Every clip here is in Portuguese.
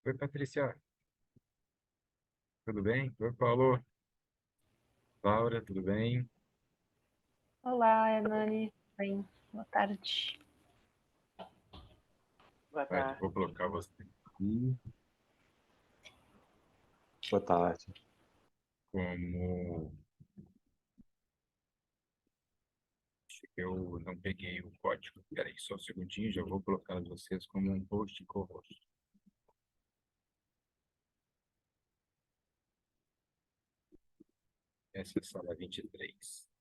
Oi, Patrícia, tudo bem? Oi, Paulo. Laura, tudo bem? Olá, Hernani. Bem, boa tarde. Boa Vai, tarde. vou colocar você aqui Boa tarde. como... Acho que eu não peguei o código. Espera aí, só um segundinho, já vou colocar vocês como um host e co-host. Essa é a sala 23.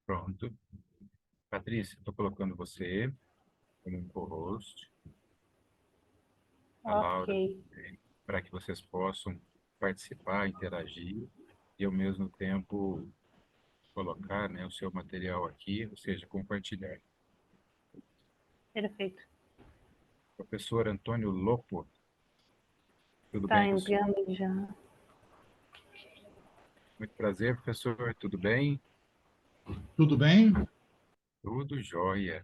Pronto. Patrícia, estou colocando você como um co-host, a Ok. Laura, para que vocês possam participar, interagir e, ao mesmo tempo, colocar, né, o seu material aqui, ou seja, compartilhar. Perfeito. Professor Antônio Lopo, tudo Está bem com o senhor? entrando já. Muito prazer, professor, tudo bem? Tudo bem? Tudo jóia.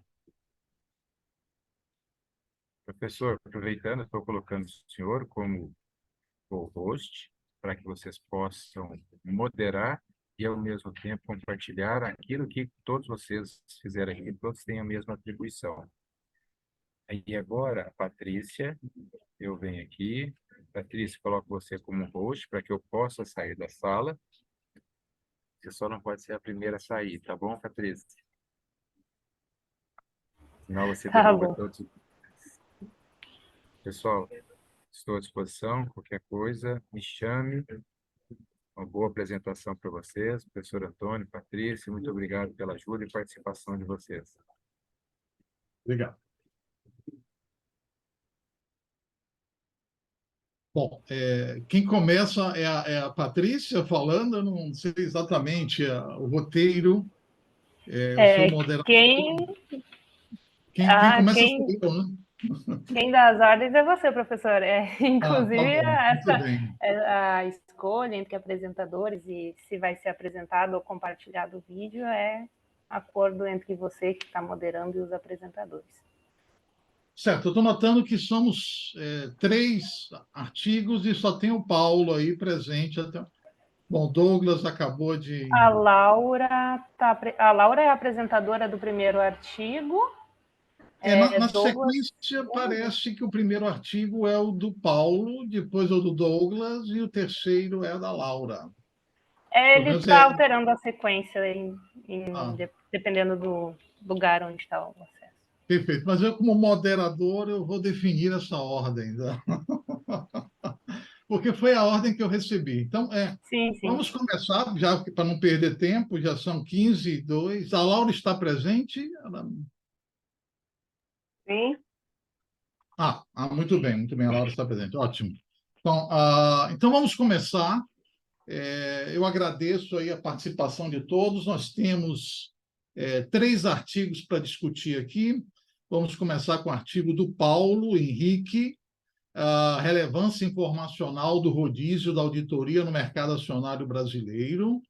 Professor, aproveitando, estou colocando o senhor como co-host, para que vocês possam moderar e, ao mesmo tempo, compartilhar aquilo que todos vocês fizeram aqui, todos têm a mesma atribuição. E agora, Patrícia, eu venho aqui. Patrícia, coloco você como host para que eu possa sair da sala. Você só não pode ser a primeira a sair, tá bom, Patrícia? Senão você Tá derruba bom. todos. Pessoal, estou à disposição. Qualquer coisa, me chame. Uma boa apresentação para vocês. Professor Antônio, Patrícia, muito obrigado pela ajuda e participação de vocês. Obrigado. Bom, quem começa é a Patrícia falando, eu não sei exatamente o roteiro, eu sou É, o moderador. quem, Quem começa sou quem, eu, né? quem dá as ordens é você, professor. É, Ah, tá inclusive, bom, muito essa bem. a escolha entre apresentadores e se vai ser apresentado ou compartilhado o vídeo é acordo entre você que está moderando e os apresentadores. Certo, eu estou notando que somos 3 artigos e só tem o Paulo aí presente. Bom, Douglas acabou de... A Laura é a apresentadora do primeiro artigo. Na Douglas. sequência, parece que o primeiro artigo é o do Paulo, depois é o do Douglas e o terceiro é o da Laura. Pelo Ele menos está alterando a sequência Ah, dependendo do lugar onde está o acesso. perfeito. Mas eu, como moderador, eu vou definir essa ordem, tá? Porque foi a ordem que eu recebi. Então, Sim, sim. vamos começar, já para não perder tempo, já são 15:02. A Laura está presente? Sim, Muito bem, a Laura está presente. Ótimo. Então vamos começar. Eu agradeço aí a participação de todos. Nós temos 3 artigos para discutir aqui. Vamos começar com o artigo do Paulo Henrique, a relevância informacional do rodízio da auditoria no mercado acionário brasileiro.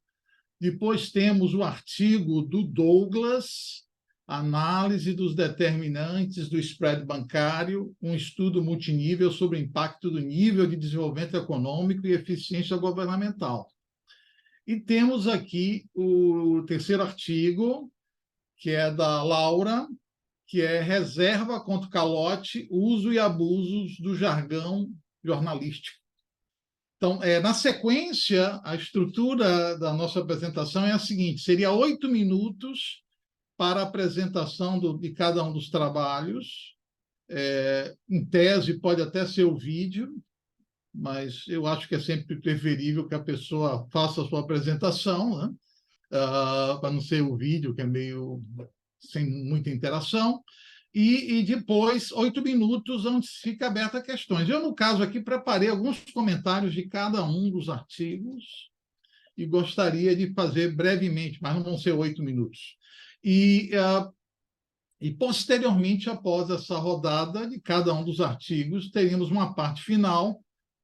Depois temos o artigo do Douglas, análise dos determinantes do spread bancário, um estudo multinível sobre o impacto do nível de desenvolvimento econômico e eficiência governamental. E temos aqui o terceiro artigo, que é da Laura, que é reserva contra o calote, uso e abusos do jargão jornalístico. Então, na sequência, a estrutura da nossa apresentação é a seguinte: seria 8 minutos para a apresentação de cada um dos trabalhos. Em tese, pode até ser o vídeo, mas eu acho que é sempre preferível que a pessoa faça a sua apresentação, né? Para não ser o vídeo, que é meio sem muita interação. e depois 8 minutos onde fica aberta a questões. Eu, no caso aqui, preparei alguns comentários de cada um dos artigos e gostaria de fazer brevemente, mas não vão ser 8 minutos. E posteriormente, após essa rodada de cada um dos artigos, teremos uma parte final,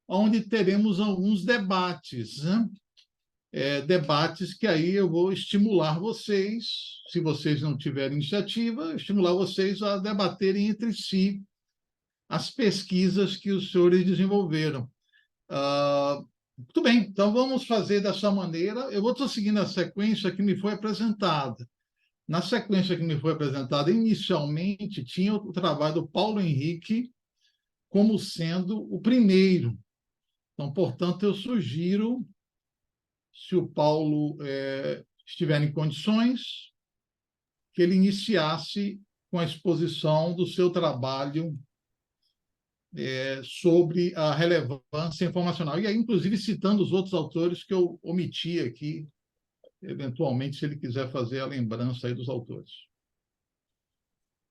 onde teremos alguns debates, né? Debates que aí eu vou estimular vocês, se vocês não tiverem iniciativa, estimular vocês a debaterem entre si as pesquisas que os senhores desenvolveram. Muito bem, então vamos fazer dessa maneira. Eu vou estar seguindo a sequência que me foi apresentada. Na sequência que me foi apresentada, inicialmente tinha o trabalho do Paulo Henrique como sendo o primeiro. Então, portanto, eu sugiro, se o Paulo estiver em condições, que ele iniciasse com a exposição do seu trabalho sobre a relevância informacional. E aí, inclusive, citando os outros autores que eu omiti aqui, eventualmente, se ele quiser fazer a lembrança aí dos autores.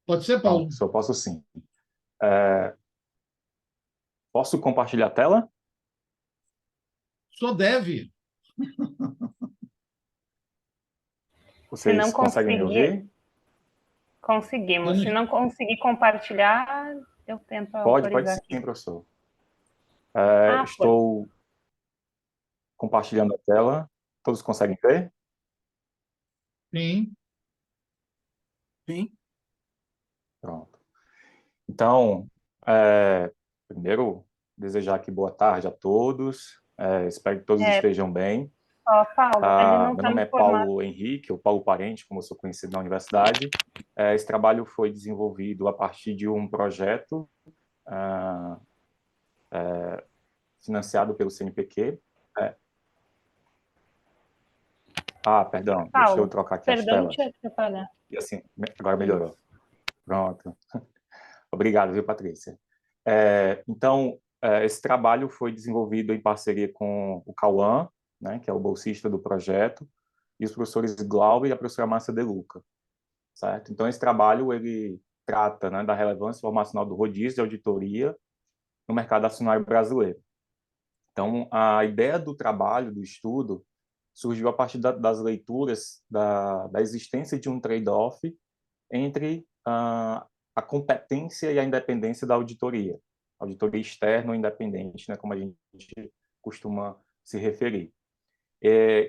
Pode ser, Bom, Paulo? eu posso sim. Posso compartilhar a tela? Só deve. Se não Vocês conseguem me conseguir, ouvir? conseguimos. Se não conseguir compartilhar, eu tento Pode autorizar sim, aqui. professor. Foi. Estou compartilhando a tela. Todos conseguem ver? Sim. Sim. Pronto. Então, primeiro, desejar aqui boa tarde a todos. Espero que todos estejam bem. Paulo, ele não Meu está nome no é formato. Paulo Henrique, ou Paulo Parente, como eu sou conhecido na universidade. Esse trabalho foi desenvolvido a partir de um projeto financiado pelo CNPq. Perdão, deixa eu Paulo, trocar aqui as perdão telas. te atrapalhar. E assim, agora melhorou. Pronto. Obrigado, viu, Patrícia? Então, esse trabalho foi desenvolvido em parceria com o Cauã, né, que é o bolsista do projeto, e os professores Glauber e a professora Márcia De Luca, certo? Então, esse trabalho, ele trata, né, da relevância informacional do rodízio de auditoria no mercado acionário brasileiro. Então, a ideia do trabalho, do estudo, surgiu a partir das leituras da existência de um trade-off entre a competência e a independência da auditoria externa ou independente, né, como a gente costuma se referir.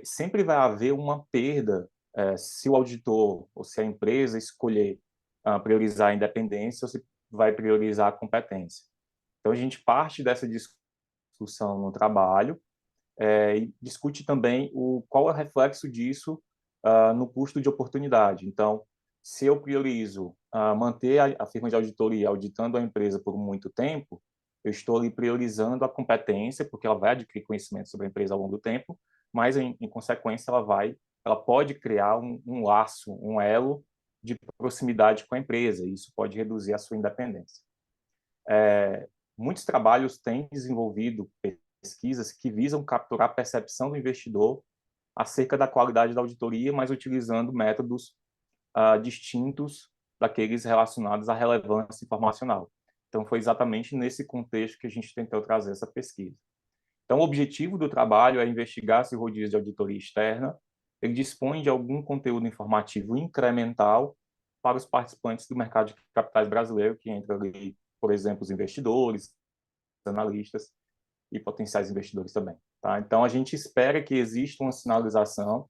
Sempre vai haver uma perda se o auditor ou se a empresa escolher priorizar a independência ou se vai priorizar a competência. Então, a gente parte dessa discussão no trabalho e discute também qual é o reflexo disso no custo de oportunidade. Então, se eu priorizo manter a firma de auditoria auditando a empresa por muito tempo, eu estou ali priorizando a competência, porque ela vai adquirir conhecimento sobre a empresa ao longo do tempo, mas, em consequência, ela pode criar um laço, um elo de proximidade com a empresa, e isso pode reduzir a sua independência. Muitos trabalhos têm desenvolvido pesquisas que visam capturar a percepção do investidor acerca da qualidade da auditoria, mas utilizando métodos distintos daqueles relacionados à relevância informacional. Então, foi exatamente nesse contexto que a gente tentou trazer essa pesquisa. Então, o objetivo do trabalho é investigar se o rodízio de auditoria externa ele dispõe de algum conteúdo informativo incremental para os participantes do mercado de capitais brasileiro, que entra ali, por exemplo, os investidores, analistas e potenciais investidores também. Tá? Então, a gente espera que exista uma sinalização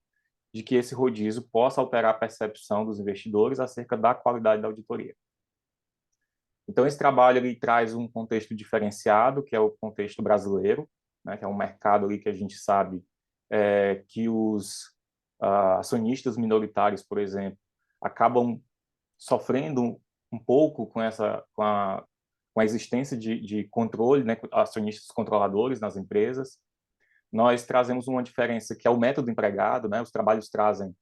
de que esse rodízio possa alterar a percepção dos investidores acerca da qualidade da auditoria. Então, esse trabalho ele traz um contexto diferenciado, que é o contexto brasileiro, né, que é um mercado ali que a gente sabe que os acionistas minoritários, por exemplo, acabam sofrendo um pouco com a existência de controle, né, acionistas controladores nas empresas. Nós trazemos uma diferença que é o método empregado, né? Os trabalhos trazem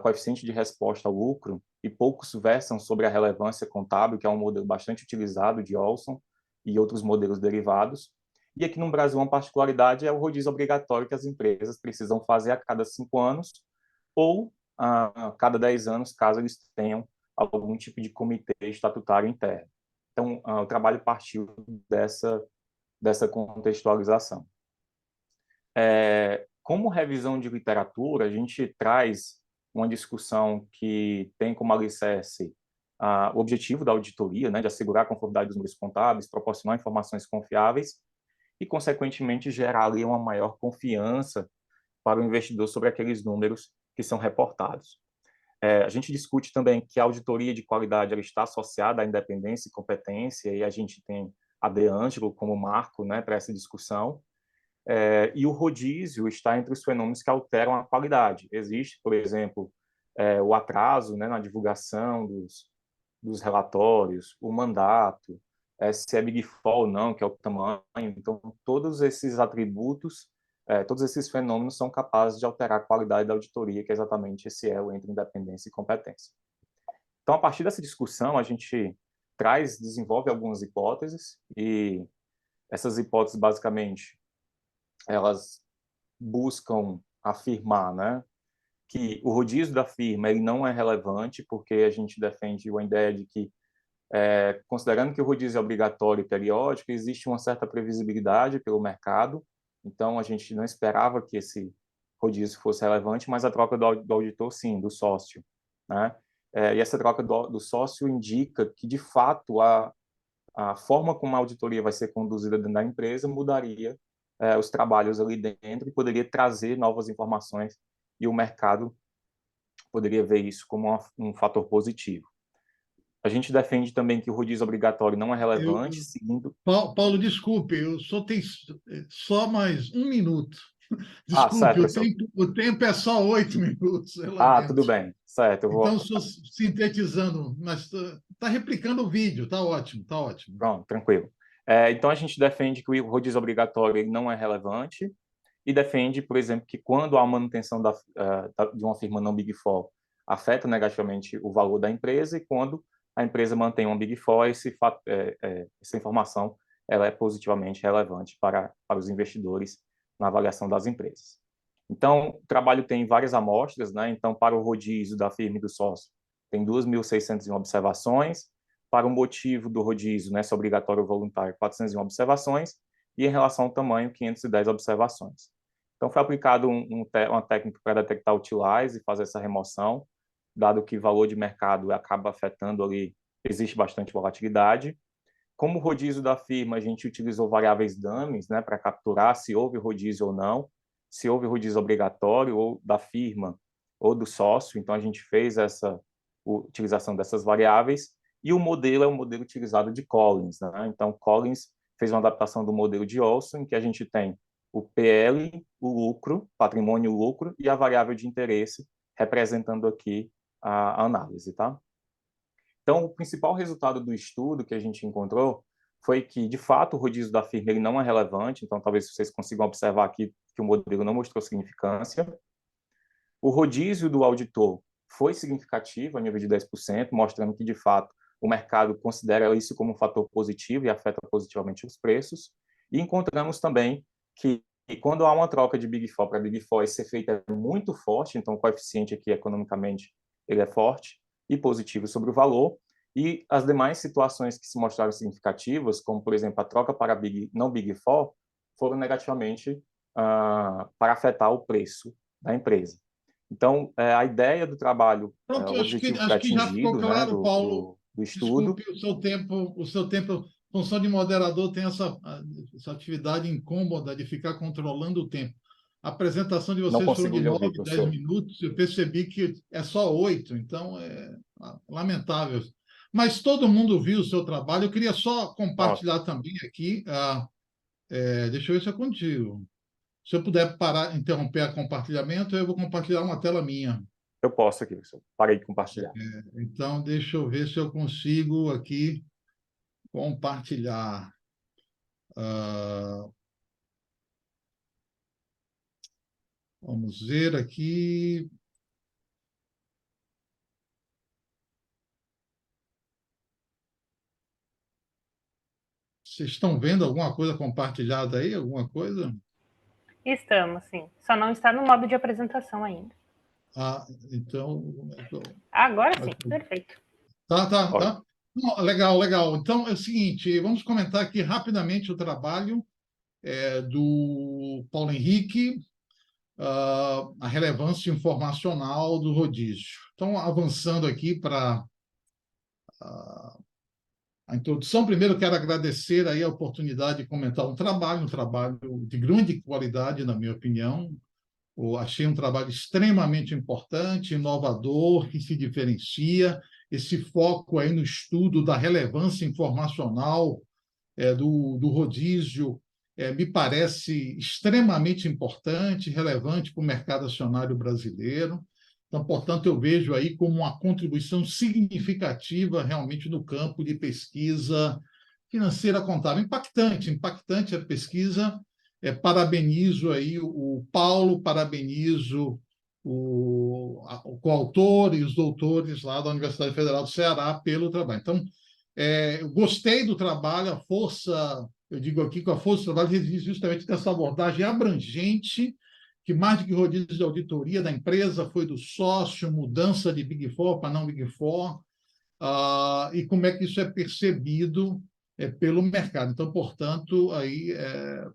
coeficiente de resposta ao lucro e poucos versam sobre a relevância contábil, que é um modelo bastante utilizado de Olson e outros modelos derivados. E aqui no Brasil, uma particularidade é o rodízio obrigatório que as empresas precisam fazer a cada 5 anos ou a cada 10 anos, caso eles tenham algum tipo de comitê estatutário interno. Então, o trabalho partiu dessa contextualização. Como revisão de literatura, a gente traz uma discussão que tem como alicerce o objetivo da auditoria, né, de assegurar a conformidade dos números contábeis, proporcionar informações confiáveis e, consequentemente, gerar ali uma maior confiança para o investidor sobre aqueles números que são reportados. A gente discute também que a auditoria de qualidade ela está associada à independência e competência, e a gente tem a De Angelo como marco, né, para essa discussão. E o rodízio está entre os fenômenos que alteram a qualidade. Existe, por exemplo, o atraso, né, na divulgação dos relatórios, o mandato, se é Big Four ou não, que é o tamanho. Então, todos esses atributos, todos esses fenômenos são capazes de alterar a qualidade da auditoria, que é exatamente esse elo entre independência e competência. Então, a partir dessa discussão, a gente desenvolve algumas hipóteses, e essas hipóteses, basicamente, elas buscam afirmar, né, que o rodízio da firma ele não é relevante, porque a gente defende a ideia de que, considerando que o rodízio é obrigatório e periódico, existe uma certa previsibilidade pelo mercado, então a gente não esperava que esse rodízio fosse relevante, mas a troca do auditor, sim, do sócio, né? E essa troca do sócio indica que, de fato, a forma como a auditoria vai ser conduzida dentro da empresa mudaria os trabalhos ali dentro e poderia trazer novas informações, e o mercado poderia ver isso como um fator positivo. A gente defende também que o rodízio obrigatório não é relevante, seguindo... Paulo, desculpe, eu só tenho só mais 1 minuto. Certo, Desculpe, o tempo é só 8 minutos. Eu lamento. Tudo bem, certo. Eu vou... Então, estou sintetizando, mas está replicando o vídeo, está ótimo, está ótimo. Pronto, tranquilo. Então, a gente defende que o rodízio obrigatório ele não é relevante, e defende, por exemplo, que quando a manutenção de uma firma não Big Four afeta negativamente o valor da empresa, e quando a empresa mantém uma Big Four, essa informação ela é positivamente relevante para os investidores na avaliação das empresas. Então, o trabalho tem várias amostras, né? Então, para o rodízio da firma e do sócio, tem 2.601 observações. Para o motivo do rodízio, né, se obrigatório ou voluntário, 401 observações. E em relação ao tamanho, 510 observações. Então, foi aplicado uma técnica para detectar utilize e fazer essa remoção, dado que o valor de mercado acaba afetando ali, existe bastante volatilidade. Como rodízio da firma, a gente utilizou variáveis dummies, né, para capturar se houve rodízio ou não, se houve rodízio obrigatório ou da firma ou do sócio. Então, a gente fez essa utilização dessas variáveis, e o modelo é o modelo utilizado de Collins, né? Então, Collins fez uma adaptação do modelo de Olson, em que a gente tem o PL, o lucro, patrimônio, lucro, e a variável de interesse, representando aqui a análise, tá? Então, o principal resultado do estudo que a gente encontrou foi que, de fato, o rodízio da firma ele não é relevante, então talvez vocês consigam observar aqui que o modelo não mostrou significância. O rodízio do auditor foi significativo, a nível de 10%, mostrando que, de fato, o mercado considera isso como um fator positivo e afeta positivamente os preços. E encontramos também que, quando há uma troca de Big Four para Big Four, esse efeito é muito forte, então o coeficiente aqui, economicamente, ele é forte e positivo sobre o valor. E as demais situações que se mostraram significativas, como, por exemplo, a troca para não Big Four, foram negativamente para afetar o preço da empresa. Então, a ideia do trabalho, Pronto, o objetivo foi acho que já ficou atingido, né, claro, Paulo. do estudo. Desculpe, o seu tempo, função de moderador tem essa atividade incômoda de ficar controlando o tempo. A apresentação de Não vocês foram consigo de lhe ouvir, 9, 10 professor. minutos, eu percebi que é só 8, então é lamentável. Mas todo mundo viu o seu trabalho, eu queria só compartilhar também aqui, deixa eu ver se é contigo. Se eu puder interromper o compartilhamento, eu vou compartilhar uma tela minha. Eu posso aqui, professor. Parei de compartilhar. Então, deixa eu ver se eu consigo aqui compartilhar. Vamos ver aqui. Vocês estão vendo alguma coisa compartilhada aí? Alguma coisa? Estamos, sim. Só não está no modo de apresentação ainda. Então... Agora sim, perfeito. Tá. Não, legal, legal. Então, é o seguinte, vamos comentar aqui rapidamente o trabalho do Paulo Henrique, a relevância informacional do rodízio. Então, avançando aqui para a introdução, primeiro quero agradecer aí a oportunidade de comentar um trabalho de grande qualidade, na minha opinião. Eu achei um trabalho extremamente importante, inovador, que se diferencia. Esse foco aí no estudo da relevância informacional do rodízio me parece extremamente importante, relevante para o mercado acionário brasileiro. Então, portanto, eu vejo aí como uma contribuição significativa realmente no campo de pesquisa financeira contábil. Impactante a pesquisa. Parabenizo aí o Paulo, parabenizo o coautor e os doutores lá da Universidade Federal do Ceará pelo trabalho. Então, eu gostei do trabalho, a força, eu digo aqui que a força do trabalho reside justamente nessa abordagem abrangente, que mais do que rodízio de auditoria da empresa foi do sócio, mudança de Big Four para não Big Four, e como é que isso é percebido pelo mercado. Então, portanto, aí,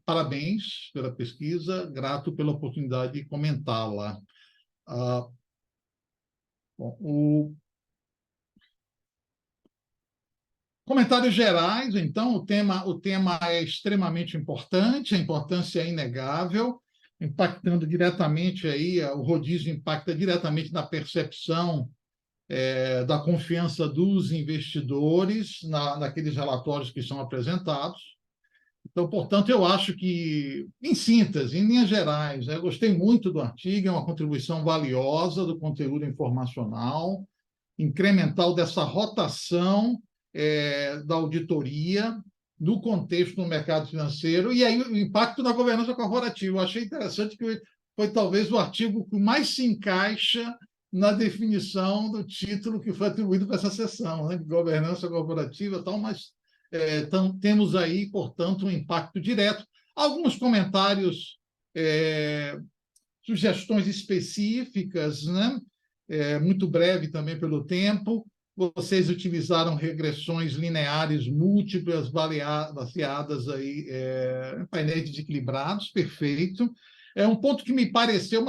parabéns pela pesquisa, grato pela oportunidade de comentá-la. Comentários gerais, então, o tema é extremamente importante, a importância é inegável, impactando diretamente aí, o rodízio impacta diretamente na percepção da confiança dos investidores naqueles relatórios que são apresentados. Então, portanto, eu acho que, em síntese, em linhas gerais, eu gostei muito do artigo, é uma contribuição valiosa do conteúdo informacional, incremental dessa rotação da auditoria no contexto do mercado financeiro e aí o impacto na governança corporativa. Eu achei interessante que foi talvez o artigo que mais se encaixa na definição do título que foi atribuído para essa sessão, né, de governança corporativa e tal, mas temos aí, portanto, um impacto direto. Alguns comentários, sugestões específicas, né? Muito breve também pelo tempo. Vocês utilizaram regressões lineares múltiplas, baseadas aí, em painéis desequilibrados, perfeito. É um ponto que me pareceu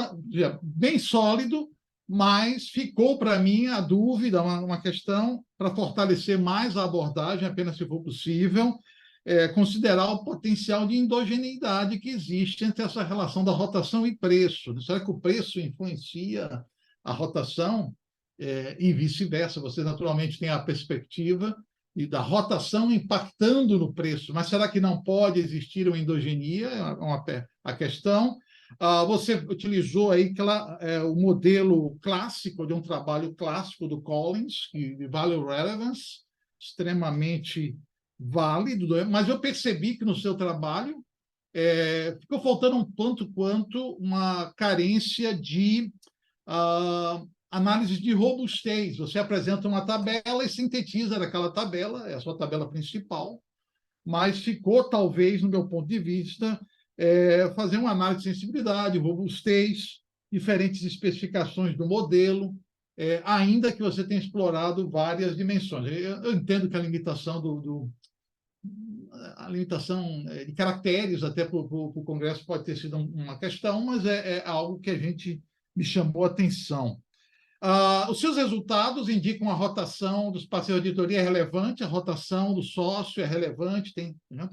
bem sólido, mas ficou para mim a dúvida, uma questão para fortalecer mais a abordagem, apenas se for possível, considerar o potencial de endogeneidade que existe entre essa relação da rotação e preço. Será que o preço influencia a rotação? E vice-versa. Você, naturalmente, tem a perspectiva da rotação impactando no preço, mas será que não pode existir uma endogenia? É a questão. Você utilizou aí o modelo clássico, de um trabalho clássico do Collins, de Value Relevance, extremamente válido, mas eu percebi que no seu trabalho ficou faltando um tanto quanto uma carência de análise de robustez. Você apresenta uma tabela e sintetiza daquela tabela, é a sua tabela principal, mas ficou, talvez, no meu ponto de vista, fazer uma análise de sensibilidade, robustez, diferentes especificações do modelo, ainda que você tenha explorado várias dimensões. Eu entendo que a limitação de caracteres até para o Congresso pode ter sido uma questão, mas é algo que a gente me chamou a atenção. Os seus resultados indicam a rotação dos parceiros de auditoria é relevante, a rotação do sócio é relevante, né?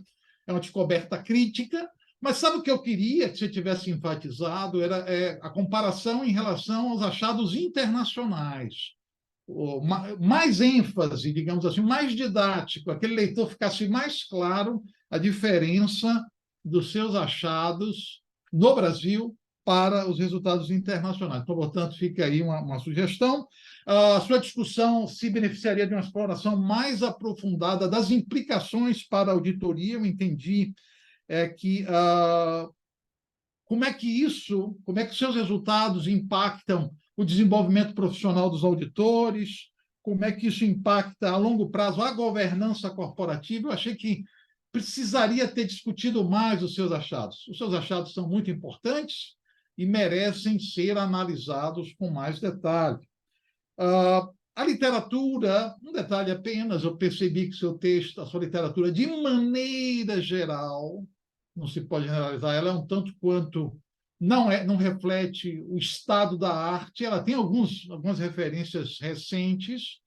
É uma descoberta crítica, mas sabe o que eu queria que você tivesse enfatizado? Era a comparação em relação aos achados internacionais. Mais ênfase, digamos assim, mais didático, aquele leitor ficasse mais claro a diferença dos seus achados no Brasil para os resultados internacionais. Então, portanto, fica aí uma sugestão. A sua discussão se beneficiaria de uma exploração mais aprofundada das implicações para a auditoria. Eu entendi que como é que seus resultados impactam o desenvolvimento profissional dos auditores, como é que isso impacta a longo prazo a governança corporativa. Eu achei que precisaria ter discutido mais os seus achados. Os seus achados são muito importantes e merecem ser analisados com mais detalhe. A literatura, um detalhe apenas, eu percebi que seu texto, a sua literatura, de maneira geral, não se pode generalizar, ela é um tanto quanto não reflete o estado da arte. Ela tem algumas referências recentes,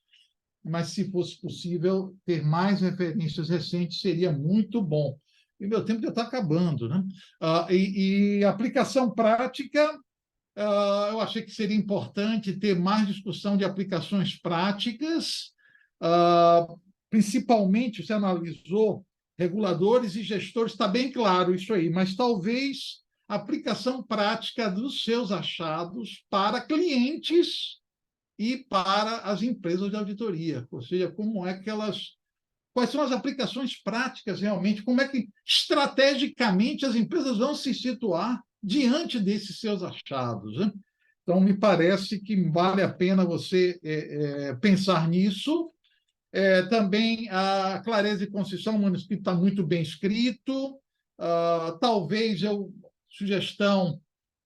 mas se fosse possível ter mais referências recentes, seria muito bom. E meu tempo já está acabando, né? E aplicação prática, eu achei que seria importante ter mais discussão de aplicações práticas, principalmente, você analisou reguladores e gestores, está bem claro isso aí, mas talvez a aplicação prática dos seus achados para clientes e para as empresas de auditoria, ou seja, como é que elas, quais são as aplicações práticas realmente, como é que estrategicamente as empresas vão se situar diante desses seus achados, né? Então, me parece que vale a pena você pensar nisso. Também a clareza e concisão, o manuscrito está muito bem escrito. Talvez sugestão,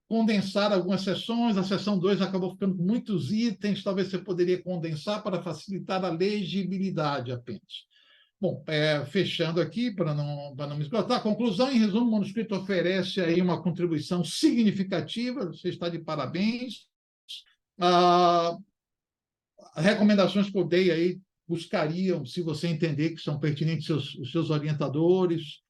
condensar algumas sessões. A sessão 2 acabou ficando com muitos itens, talvez você poderia condensar para facilitar a legibilidade apenas. Bom, fechando aqui, para não me esgotar, a conclusão, em resumo, o manuscrito oferece aí uma contribuição significativa, você está de parabéns. As recomendações que eu dei aí buscariam, se você entender que são pertinentes os seus orientadores,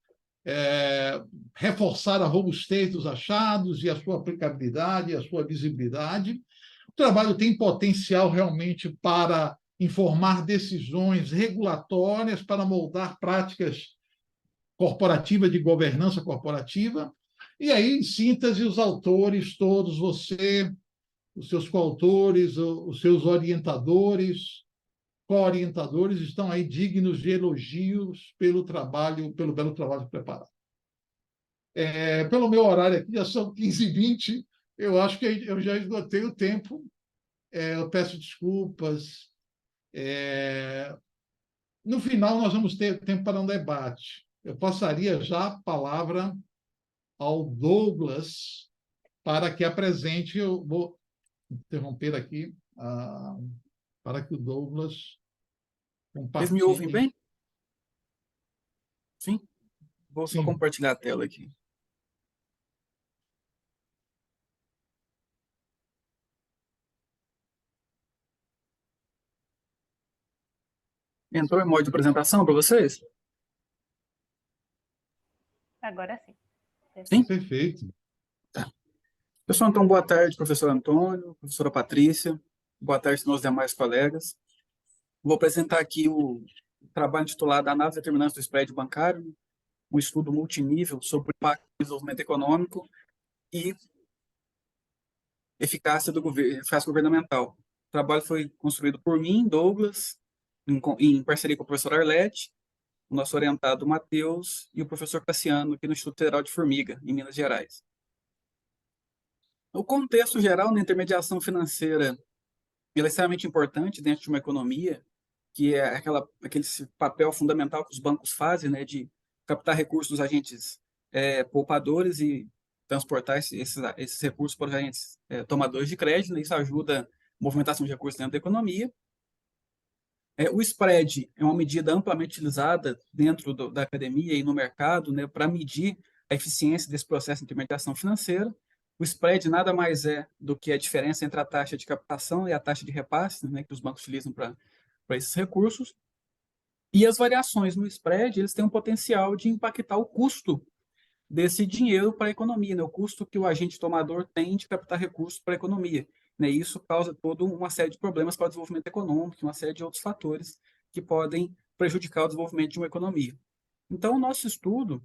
reforçar a robustez dos achados e a sua aplicabilidade, a sua visibilidade. O trabalho tem potencial realmente para informar decisões regulatórias, para moldar práticas corporativas de governança corporativa. E aí, em síntese, os autores todos, você, os seus coautores, os seus orientadores, co-orientadores, estão aí dignos de elogios pelo belo trabalho preparado. Pelo meu horário aqui, já são 15h20, eu acho que eu já esgotei o tempo. Eu peço desculpas. No final, nós vamos ter tempo para um debate. Eu passaria já a palavra ao Douglas para que apresente. Eu vou interromper aqui para que o Douglas Vocês me ouvem compartilhe. bem? Sim? Vou só Sim. compartilhar a tela aqui. Entrou em modo de apresentação para vocês? Agora sim. Sim? Perfeito. Pessoal, então, boa tarde, professor Antônio, professora Patrícia, boa tarde aos demais colegas. Vou apresentar aqui o trabalho intitulado Análise Determinante do Spread Bancário, um estudo multinível sobre o impacto do desenvolvimento econômico e eficácia governamental. O trabalho foi construído por mim, Douglas, em parceria com o professor Arlete, o nosso orientado Matheus e o professor Cassiano, aqui no Instituto Federal de Formiga, em Minas Gerais. O contexto geral na intermediação financeira é extremamente importante dentro de uma economia, que é aquele papel fundamental que os bancos fazem, né, de captar recursos dos agentes poupadores e transportar esses recursos para os agentes tomadores de crédito, né, isso ajuda a movimentação de recursos dentro da economia. O spread é uma medida amplamente utilizada dentro da academia e no mercado, né, para medir a eficiência desse processo de intermediação financeira. O spread nada mais é do que a diferença entre a taxa de captação e a taxa de repasse, né, que os bancos utilizam para esses recursos. E as variações no spread, eles têm um potencial de impactar o custo desse dinheiro para a economia, né, o custo que o agente tomador tem de captar recursos para a economia. Né, isso causa toda uma série de problemas para o desenvolvimento econômico, uma série de outros fatores que podem prejudicar o desenvolvimento de uma economia. Então, o nosso estudo,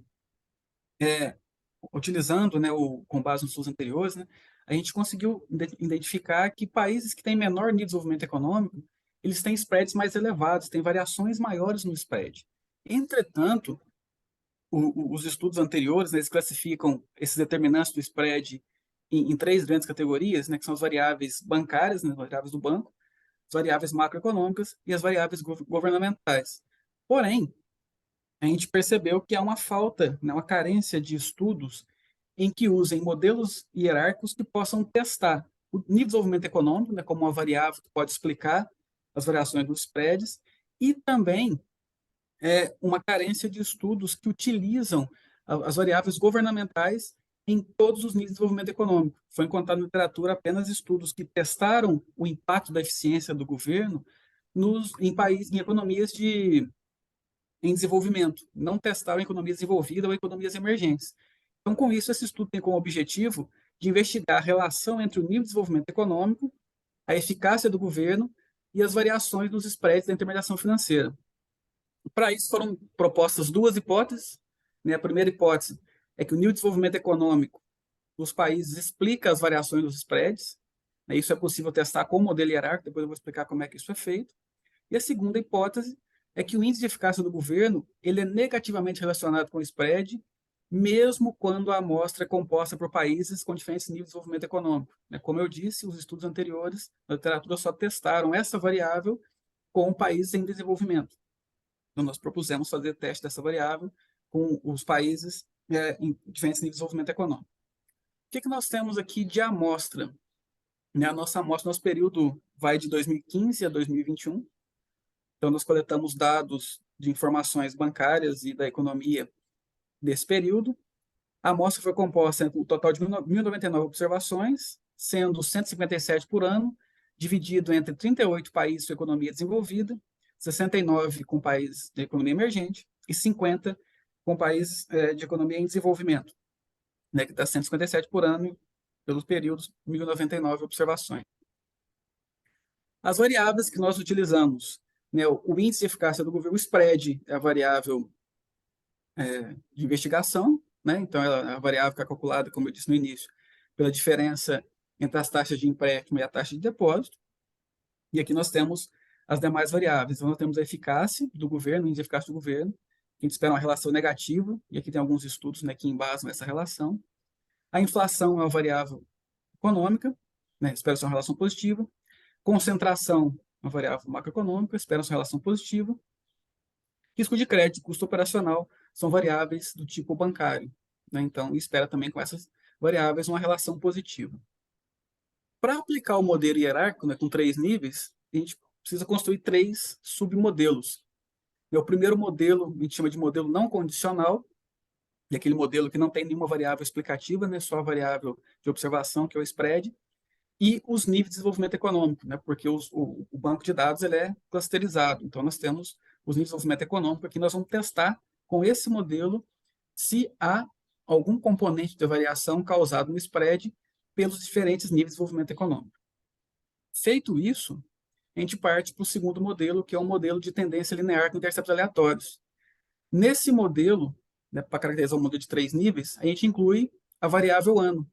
utilizando, né, com base nos estudos anteriores, né, a gente conseguiu identificar que países que têm menor nível de desenvolvimento econômico, eles têm spreads mais elevados, têm variações maiores no spread. Entretanto, os estudos anteriores, né, eles classificam esses determinantes do spread em 3 grandes categorias, né, que são as variáveis bancárias, né, as variáveis do banco, as variáveis macroeconômicas e as variáveis governamentais. Porém, a gente percebeu que há uma falta, né, uma carência de estudos em que usem modelos hierárquicos que possam testar o nível de desenvolvimento econômico, né, como uma variável que pode explicar as variações dos spreads, e também uma carência de estudos que utilizam as variáveis governamentais em todos os níveis de desenvolvimento econômico. Foi encontrado na literatura apenas estudos que testaram o impacto da eficiência do governo em economias em desenvolvimento, não testaram economias desenvolvidas ou economias emergentes. Então, com isso, esse estudo tem como objetivo de investigar a relação entre o nível de desenvolvimento econômico, a eficácia do governo e as variações nos spreads da intermediação financeira. Para isso foram propostas duas hipóteses. A primeira hipótese é que o nível de desenvolvimento econômico dos países explica as variações dos spreads. Isso é possível testar com o modelo hierárquico, depois eu vou explicar como é que isso é feito. E a segunda hipótese é que o índice de eficácia do governo ele é negativamente relacionado com o spread, mesmo quando a amostra é composta por países com diferentes níveis de desenvolvimento econômico. Como eu disse, os estudos anteriores na literatura só testaram essa variável com países em desenvolvimento. Então, nós propusemos fazer teste dessa variável com os países em diferentes níveis de desenvolvimento econômico. O que nós temos aqui de amostra? A nossa amostra, nosso período vai de 2015 a 2021. Então, nós coletamos dados de informações bancárias e da economia desse período. A amostra foi composta por um total de 1.099 observações, sendo 157 por ano, dividido entre 38 países com economia desenvolvida, 69 com países de economia emergente e 50 com países de economia em desenvolvimento, que dá 157 por ano pelos períodos 1.099 observações. As variáveis que nós utilizamos, o índice de eficácia do governo, o spread é a variável de investigação, então ela é a variável que é calculada, como eu disse no início, pela diferença entre as taxas de empréstimo e a taxa de depósito. E aqui nós temos as demais variáveis. Então, nós temos a eficácia do governo, o índice de eficácia do governo, que a gente espera uma relação negativa, e aqui tem alguns estudos que embasam essa relação. A inflação é uma variável econômica, espera-se uma relação positiva. Concentração, uma variável macroeconômica, espera-se uma relação positiva. Risco de crédito e custo operacional são variáveis do tipo bancário. Então, espera também com essas variáveis uma relação positiva. Para aplicar o modelo hierárquico, com 3 níveis, a gente precisa construir 3 submodelos. O primeiro modelo, a gente chama de modelo não condicional, é aquele modelo que não tem nenhuma variável explicativa, só a variável de observação, que é o spread, e os níveis de desenvolvimento econômico, porque o banco de dados ele é clusterizado. Então, nós temos os níveis de desenvolvimento econômico. Aqui nós vamos testar com esse modelo se há algum componente de variação causado no spread pelos diferentes níveis de desenvolvimento econômico. Feito isso, a gente parte para o segundo modelo, que é um modelo de tendência linear com interceptos aleatórios. Nesse modelo, para caracterizar um modelo de 3 níveis, a gente inclui a variável ano,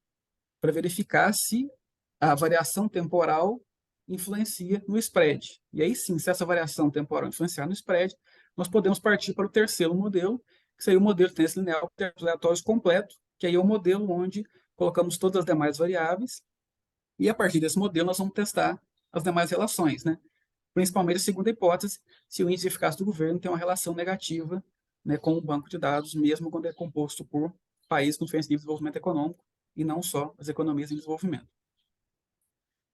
para verificar se a variação temporal influencia no spread. E aí sim, se essa variação temporal influenciar no spread, nós podemos partir para o terceiro modelo, que seria o modelo de tendência linear com interceptos aleatórios completo, que aí é o modelo onde colocamos todas as demais variáveis, e a partir desse modelo nós vamos testar as demais relações, principalmente a segunda hipótese, se o índice de eficácia do governo tem uma relação negativa com o banco de dados, mesmo quando é composto por países com diferentes níveis de desenvolvimento econômico, e não só as economias em desenvolvimento.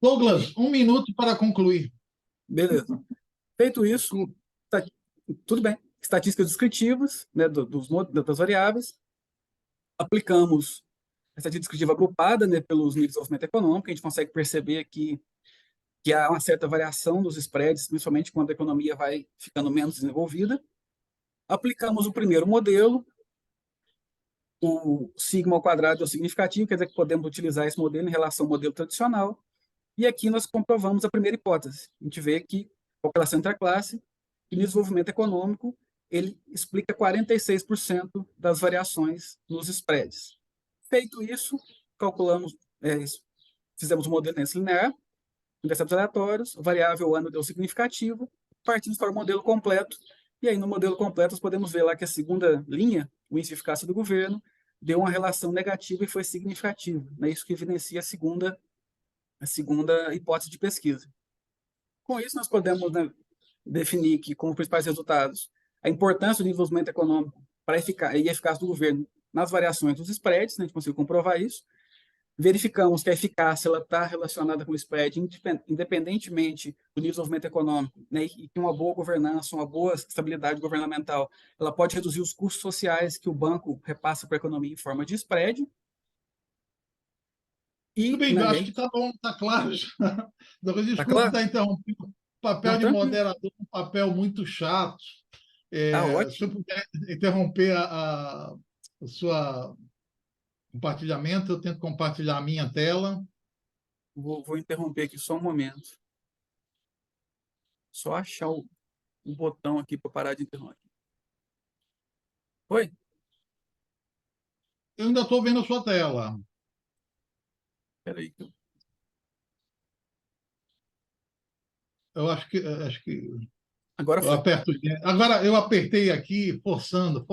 Douglas, 1 minuto para concluir. Beleza. Feito isso, tudo bem. Estatísticas descritivas das variáveis. Aplicamos a estatística descritiva agrupada pelos níveis de desenvolvimento econômico. A gente consegue perceber aqui que há uma certa variação nos spreads, principalmente quando a economia vai ficando menos desenvolvida. Aplicamos o primeiro modelo. O sigma ao quadrado é o significativo, quer dizer que podemos utilizar esse modelo em relação ao modelo tradicional. E aqui nós comprovamos a primeira hipótese. A gente vê que a correlação entre a classe e o desenvolvimento econômico ele explica 46% das variações nos spreads. Feito isso, calculamos, fizemos um modelo de tendência linear, interceptos aleatórios, variável ano deu significativo, partimos para o modelo completo, e aí no modelo completo nós podemos ver lá que a segunda linha, o índice de eficácia do governo, deu uma relação negativa e foi significativa. Isso que evidencia a segunda hipótese de pesquisa. Com isso, nós podemos definir que, como principais resultados, a importância do desenvolvimento econômico para a eficácia do governo nas variações dos spreads, a gente conseguiu comprovar isso. verificamos que a eficácia está relacionada com o spread, independentemente do desenvolvimento econômico, né, e que uma boa governança, uma boa estabilidade governamental, ela pode reduzir os custos sociais que o banco repassa para a economia em forma de spread. Tudo bem, eu acho que está bom, está claro já. Desculpe claro? estar interrompendo. O papel Não, de tranquilo. moderador é um papel muito chato. Ótimo. Se eu puder interromper o seu compartilhamento, eu tento compartilhar a minha tela. Vou interromper aqui só um momento. Só achar o botão aqui para parar de interromper. Oi? Eu ainda estou vendo a sua tela. Espera aí. Eu acho que Agora eu foi. aperto. Agora eu apertei aqui, forçando.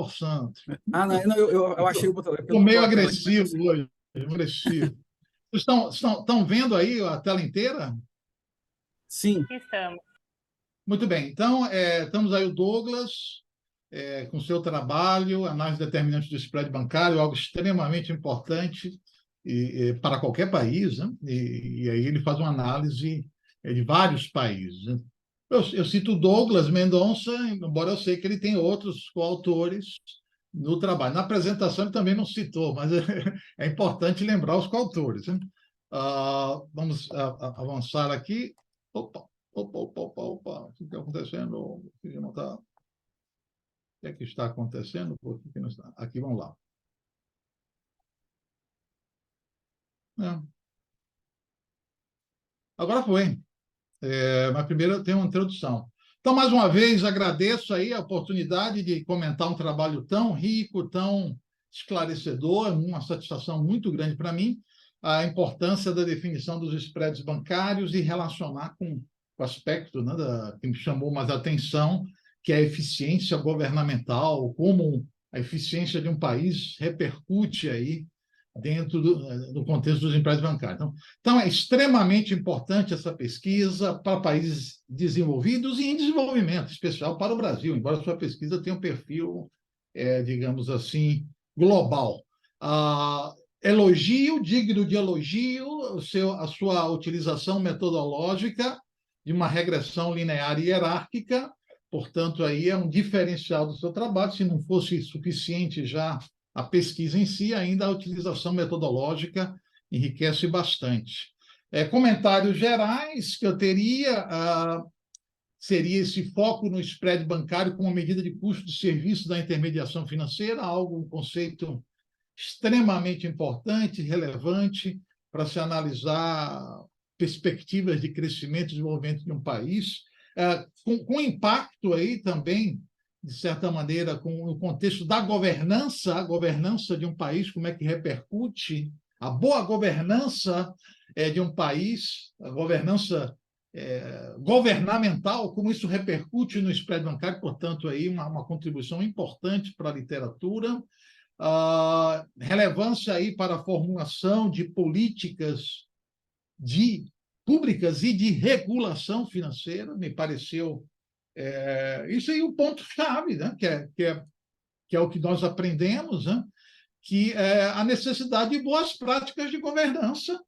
Não, eu achei o botão. Estou meio agressivo hoje. Agressivo. Vocês estão vendo aí a tela inteira? Sim. Estamos. Muito bem. Então, estamos aí o Douglas, com seu trabalho, análise determinante do spread bancário, algo extremamente importante para qualquer país, né? E aí ele faz uma análise de vários países, né? Eu cito o Douglas Mendonça, embora eu sei que ele tem outros coautores no trabalho. Na apresentação ele também não citou, mas é importante lembrar os coautores, né? Vamos avançar aqui. Opa. O que está acontecendo? O que é que está acontecendo? Por que não está? Aqui, vamos lá. Agora foi. Mas primeiro tem uma introdução. Então, mais uma vez, agradeço aí a oportunidade de comentar um trabalho tão rico, tão esclarecedor, uma satisfação muito grande para mim, a importância da definição dos spreads bancários e relacionar com o aspecto, né, que me chamou mais a atenção, que é a eficiência governamental, como a eficiência de um país repercute aí dentro do contexto dos empréstimos bancários. Então, é extremamente importante essa pesquisa para países desenvolvidos e em desenvolvimento, especial para o Brasil, embora a sua pesquisa tenha um perfil, digamos assim, global. Elogio, digno de elogio, a sua utilização metodológica de uma regressão linear e hierárquica, portanto, aí é um diferencial do seu trabalho. Se não fosse suficiente já a pesquisa em si, ainda a utilização metodológica enriquece bastante. Comentários gerais que eu teria seria esse foco no spread bancário como medida de custo de serviço da intermediação financeira, um conceito extremamente importante, relevante para se analisar perspectivas de crescimento e desenvolvimento de um país, com impacto aí também, de certa maneira, com o contexto da governança, a governança de um país, como é que repercute a boa governança de um país, a governança governamental, como isso repercute no spread bancário, portanto, aí uma contribuição importante para a literatura. Relevância aí para a formulação de políticas públicas e de regulação financeira, me pareceu isso aí um ponto-chave, né? que é o que nós aprendemos, né? Que é a necessidade de boas práticas de governança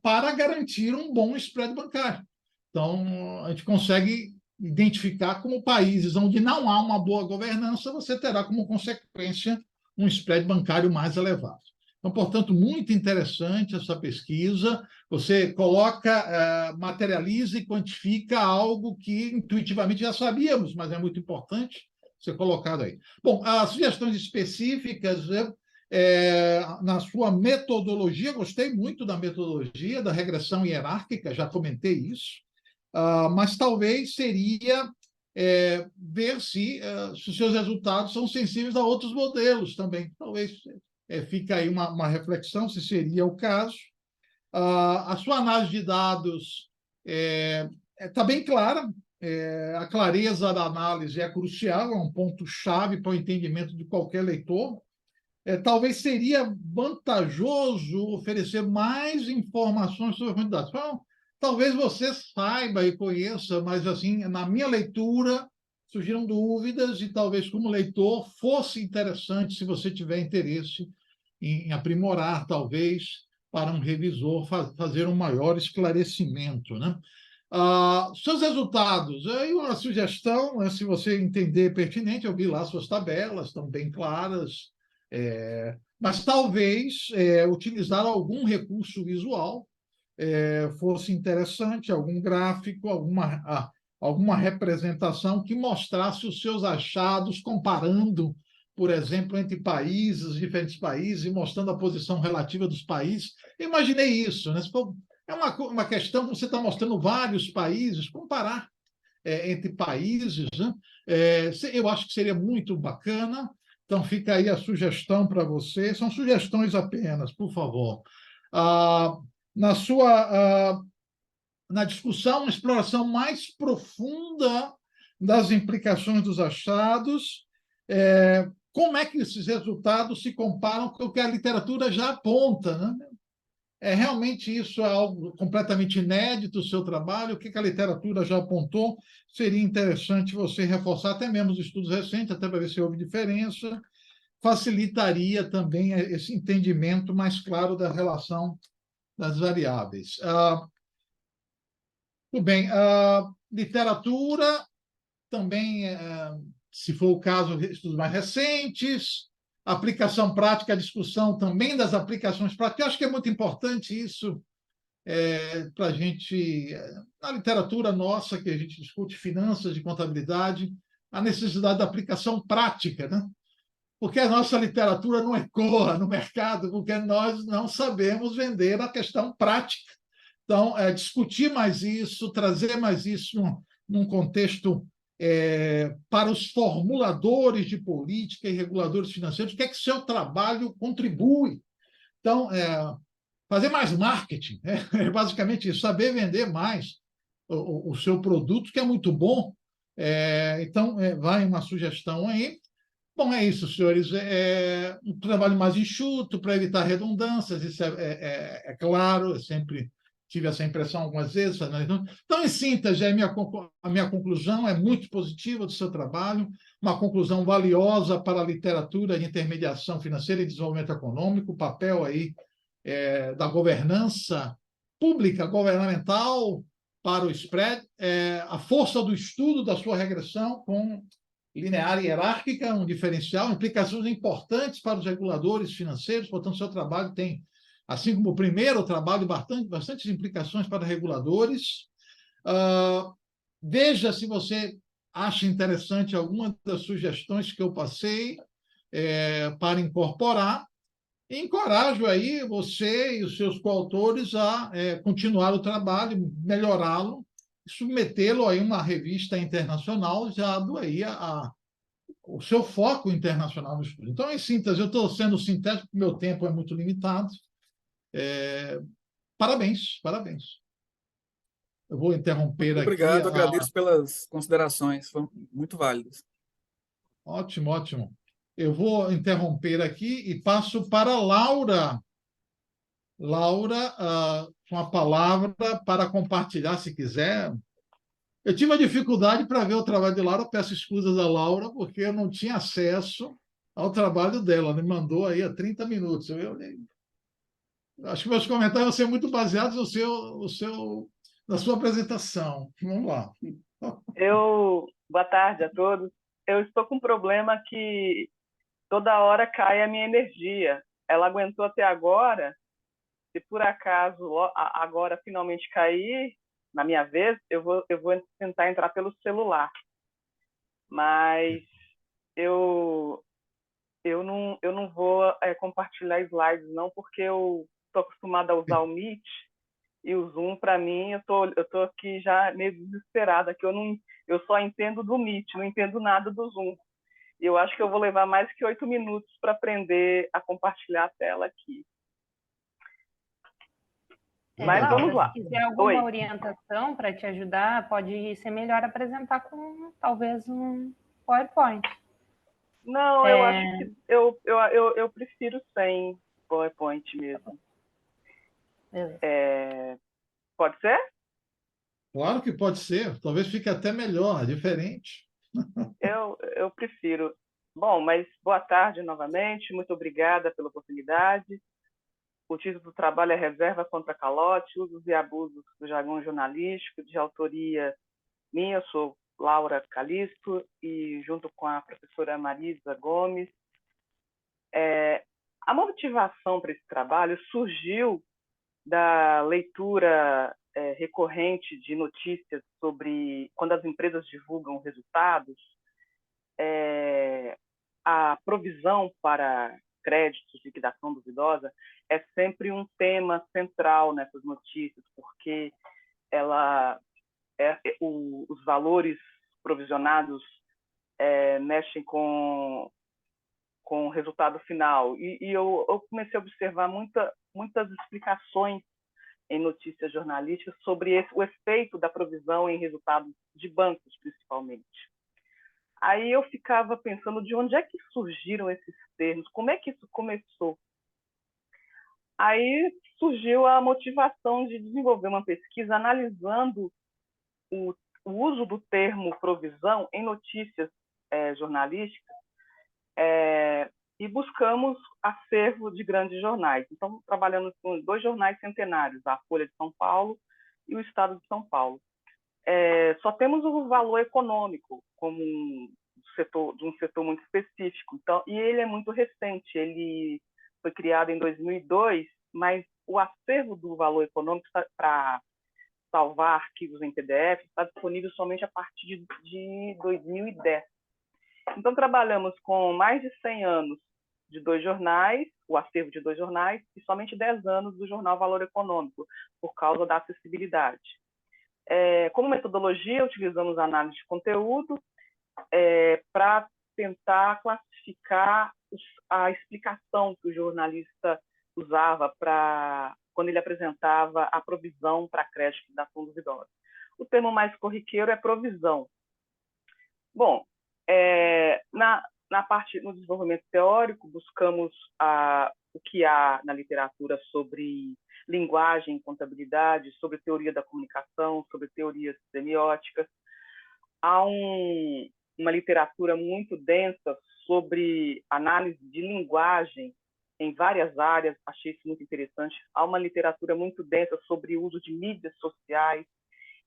para garantir um bom spread bancário. Então, a gente consegue identificar como países onde não há uma boa governança, você terá como consequência um spread bancário mais elevado. Então, portanto, muito interessante essa pesquisa. Você coloca, materializa e quantifica algo que intuitivamente já sabíamos, mas é muito importante ser colocado aí. Bom, as sugestões específicas, na sua metodologia, gostei muito da metodologia da regressão hierárquica, já comentei isso, mas talvez seria ver se os seus resultados são sensíveis a outros modelos também. Talvez fica aí uma reflexão, se seria o caso. A sua análise de dados está bem clara, a clareza da análise é crucial, é um ponto-chave para o entendimento de qualquer leitor. Talvez seria vantajoso oferecer mais informações sobre a fonte de dados. Então, talvez você saiba e conheça, mas, assim, na minha leitura, surgiram dúvidas e talvez, como leitor, fosse interessante, se você tiver interesse em aprimorar, talvez, para um revisor fazer um maior esclarecimento, né? Seus resultados, aí uma sugestão, né, se você entender pertinente, eu vi lá suas tabelas, estão bem claras, mas talvez utilizar algum recurso visual fosse interessante, algum gráfico, alguma representação que mostrasse os seus achados, comparando, por exemplo, entre países, diferentes países, e mostrando a posição relativa dos países. Eu imaginei isso, né? É uma questão que você está mostrando vários países, comparar entre países, né? Eu acho que seria muito bacana. Então, fica aí a sugestão para você. São sugestões apenas, por favor. Ah, na sua na discussão, uma exploração mais profunda das implicações dos achados, como é que esses resultados se comparam com o que a literatura já aponta, né? Realmente isso é algo completamente inédito, o seu trabalho, o que a literatura já apontou, seria interessante você reforçar, até mesmo os estudos recentes, até para ver se houve diferença, facilitaria também esse entendimento mais claro da relação das variáveis. Tudo bem, literatura também, se for o caso, estudos mais recentes, aplicação prática, a discussão também das aplicações práticas. Eu acho que é muito importante isso para a gente, na literatura nossa, que a gente discute finanças e contabilidade, a necessidade da aplicação prática, né? Porque a nossa literatura não ecoa no mercado, porque nós não sabemos vender a questão prática. Então, discutir mais isso, trazer mais isso num contexto para os formuladores de política e reguladores financeiros, o que é que seu trabalho contribui. Então, fazer mais marketing, é basicamente isso, saber vender mais o seu produto, que é muito bom. Então, vai uma sugestão aí. Bom, é isso, senhores. Um trabalho mais enxuto para evitar redundâncias, isso é claro, eu sempre tive essa impressão algumas vezes. Então, em síntese, a minha conclusão é muito positiva do seu trabalho, uma conclusão valiosa para a literatura de intermediação financeira e desenvolvimento econômico, o papel aí da governança pública, governamental para o spread, a força do estudo da sua regressão com linear e hierárquica, um diferencial, implicações importantes para os reguladores financeiros, portanto, seu trabalho tem, assim como o primeiro trabalho, bastantes implicações para reguladores. Veja se você acha interessante alguma das sugestões que eu passei para incorporar. E encorajo aí você e os seus coautores a continuar o trabalho, melhorá-lo, submetê-lo a uma revista internacional, dado aí o seu foco internacional no estudo. Então, em síntese, eu estou sendo sintético, porque meu tempo é muito limitado. Parabéns, parabéns. Eu vou interromper Muito aqui. obrigado, agradeço pelas considerações, foram muito válidas. Ótimo, ótimo. Eu vou interromper aqui e passo para a Laura. Laura, com a palavra para compartilhar, se quiser. Eu tive uma dificuldade para ver o trabalho de Laura, peço escusas a Laura, porque eu não tinha acesso ao trabalho dela. Ela me mandou aí há 30 minutos. Acho que meus comentários vão ser muito baseados na sua apresentação. Vamos lá. Boa tarde a todos. Eu estou com um problema que toda hora cai a minha energia. Ela aguentou até agora. Se por acaso agora finalmente cair, na minha vez, eu vou tentar entrar pelo celular. Mas eu não vou compartilhar slides, não, porque eu estou acostumada a usar o Meet e o Zoom, para mim, eu tô aqui já meio desesperada, que eu só entendo do Meet, não entendo nada do Zoom. E eu acho que eu vou levar mais que 8 minutos para aprender a compartilhar a tela aqui. Mas Laura, vamos lá. se quiser alguma orientação para te ajudar, pode ser melhor apresentar com talvez um PowerPoint. Não, eu acho que eu prefiro sem PowerPoint mesmo. Pode ser? Claro que pode ser. Talvez fique até melhor, diferente. Eu prefiro. Bom, mas boa tarde novamente. Muito obrigada pela oportunidade. O título do trabalho é Reserva contra Calote, Usos e Abusos do Jargão Jornalístico, de autoria minha, eu sou Laura Calisto, e junto com a professora Marisa Gomes. A motivação para esse trabalho surgiu da leitura recorrente de notícias sobre quando as empresas divulgam resultados, a provisão para créditos de liquidação duvidosa é sempre um tema central nessas notícias, porque os valores provisionados mexem com o resultado final. E eu comecei a observar muitas explicações em notícias jornalísticas sobre o efeito da provisão em resultados de bancos, principalmente. Aí eu ficava pensando de onde é que surgiram esses termos, como é que isso começou. Aí surgiu a motivação de desenvolver uma pesquisa analisando o uso do termo provisão em notícias jornalísticas, e buscamos acervo de grandes jornais. Então, trabalhamos com 2 jornais centenários, a Folha de São Paulo e o Estado de São Paulo. Só temos o valor econômico como de um setor muito específico. Então, e ele é muito recente, ele foi criado em 2002, mas o acervo do valor econômico para salvar arquivos em PDF está disponível somente a partir de 2010. Então, trabalhamos com mais de 100 anos de 2 jornais, o acervo de 2 jornais, e somente 10 anos do jornal Valor Econômico, por causa da acessibilidade. Como metodologia, utilizamos a análise de conteúdo para tentar classificar a explicação que o jornalista usava quando ele apresentava a provisão para crédito da ação duvidosa. O termo mais corriqueiro é provisão. Bom, no desenvolvimento teórico, buscamos o que há na literatura sobre linguagem e contabilidade, sobre teoria da comunicação, sobre teorias semióticas. Há uma literatura muito densa sobre análise de linguagem em várias áreas, achei isso muito interessante. Há uma literatura muito densa sobre o uso de mídias sociais.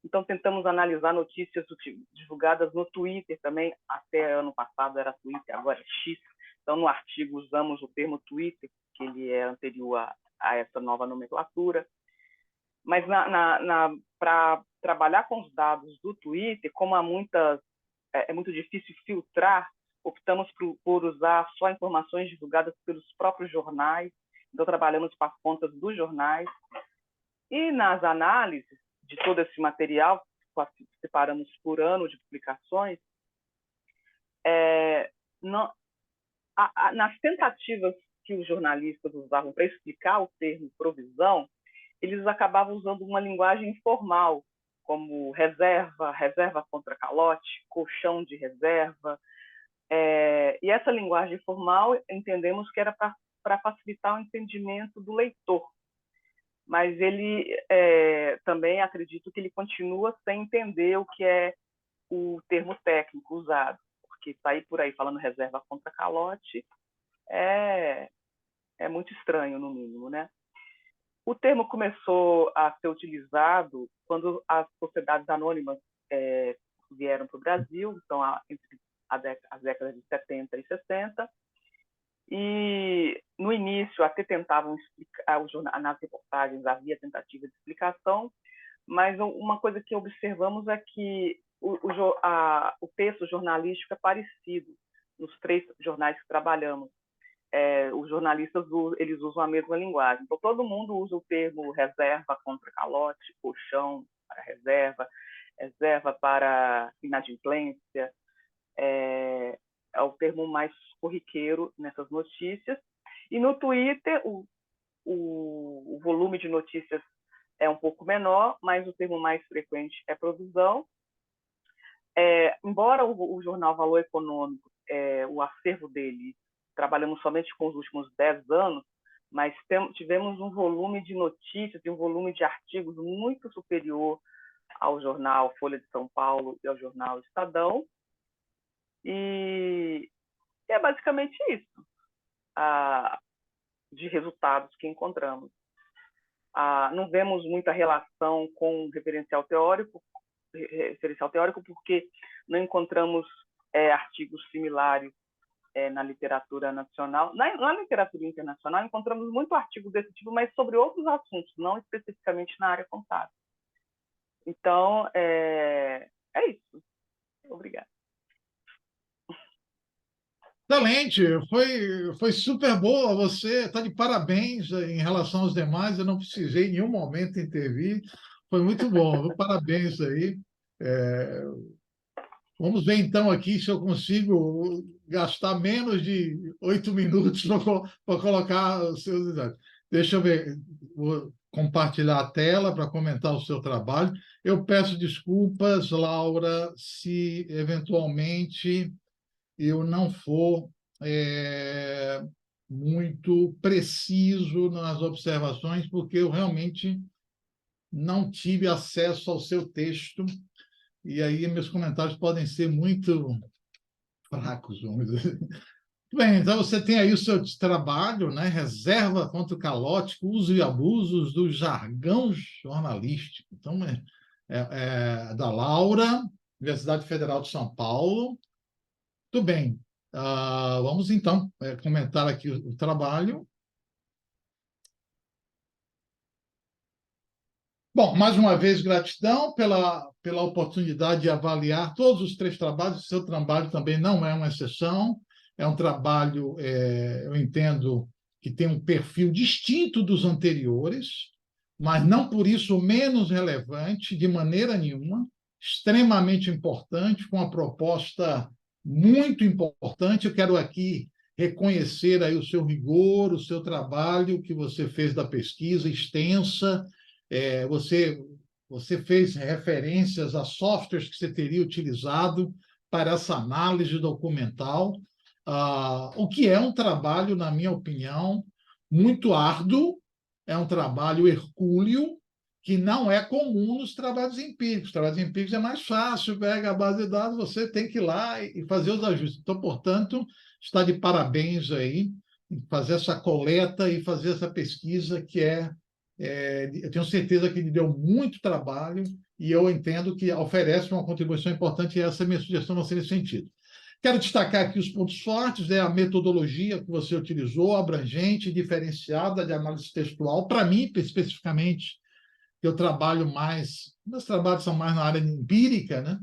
Então, tentamos analisar notícias divulgadas no Twitter também. Até ano passado era Twitter, agora é X. Então, no artigo, usamos o termo Twitter, que ele é anterior a essa nova nomenclatura. Mas, para trabalhar com os dados do Twitter, como é muito difícil filtrar, optamos por usar só informações divulgadas pelos próprios jornais. Então, trabalhamos com as contas dos jornais. E nas análises de todo esse material, separamos por ano de publicações, nas tentativas que os jornalistas usavam para explicar o termo provisão, eles acabavam usando uma linguagem informal, como reserva contra calote, colchão de reserva. E essa linguagem formal, entendemos que era para facilitar o entendimento do leitor. Mas ele também acredito que ele continua sem entender o que é o termo técnico usado, porque sair por aí falando reserva contra calote é muito estranho, no mínimo, né? O termo começou a ser utilizado quando as sociedades anônimas vieram para o Brasil, então entre as décadas de 70 e 60, e no início até tentavam explicar, nas reportagens havia tentativa de explicação, mas uma coisa que observamos é que o texto jornalístico é parecido nos 3 jornais que trabalhamos. Os jornalistas eles usam a mesma linguagem. Então, todo mundo usa o termo reserva contra calote, colchão para reserva para inadimplência. É o termo mais corriqueiro nessas notícias. E no Twitter, o volume de notícias é um pouco menor, mas o termo mais frequente é provisão. Embora o jornal Valor Econômico, o acervo dele, trabalhamos somente com os últimos 10 anos, mas tivemos um volume de notícias e um volume de artigos muito superior ao jornal Folha de São Paulo e ao jornal Estadão. E é basicamente isso. de resultados que encontramos. Não vemos muita relação com referencial teórico porque não encontramos artigos similares na literatura nacional. Na literatura internacional, encontramos muito artigo desse tipo, mas sobre outros assuntos, não especificamente na área contábil. Então, é isso. Obrigada. Excelente, foi super boa. Você está de parabéns em relação aos demais. Eu não precisei em nenhum momento intervir. Foi muito bom. Parabéns aí. Vamos ver então aqui se eu consigo gastar menos de 8 minutos para colocar os seus dados. Deixa eu ver, vou compartilhar a tela para comentar o seu trabalho. Eu peço desculpas, Laura, se eventualmente eu não for muito preciso nas observações, porque eu realmente não tive acesso ao seu texto, e aí meus comentários podem ser muito fracos, vamos dizer. Bem, então você tem aí o seu trabalho, né? Reserva contra o calótico, uso e abusos do jargão jornalístico. Então, da Laura, Universidade Federal de São Paulo. Muito bem. Vamos, então, comentar aqui o trabalho. Bom, mais uma vez, gratidão pela oportunidade de avaliar todos os 3 trabalhos. O seu trabalho também não é uma exceção. É um trabalho, eu entendo, que tem um perfil distinto dos anteriores, mas não por isso menos relevante, de maneira nenhuma, extremamente importante, com uma proposta muito importante. Eu quero aqui reconhecer aí o seu rigor, o seu trabalho que você fez da pesquisa extensa. Você fez referências a softwares que você teria utilizado para essa análise documental, o que é um trabalho, na minha opinião, muito árduo, é um trabalho hercúleo, que não é comum nos trabalhos empíricos. Os trabalhos empíricos é mais fácil, pega a base de dados, você tem que ir lá e fazer os ajustes. Então, portanto, está de parabéns aí em fazer essa coleta e fazer essa pesquisa que eu tenho certeza que lhe deu muito trabalho e eu entendo que oferece uma contribuição importante, e essa é a minha sugestão vai ser nesse sentido. Quero destacar aqui os pontos fortes, a metodologia que você utilizou, abrangente, diferenciada de análise textual. Para mim, especificamente, eu trabalho mais, meus trabalhos são mais na área empírica, né?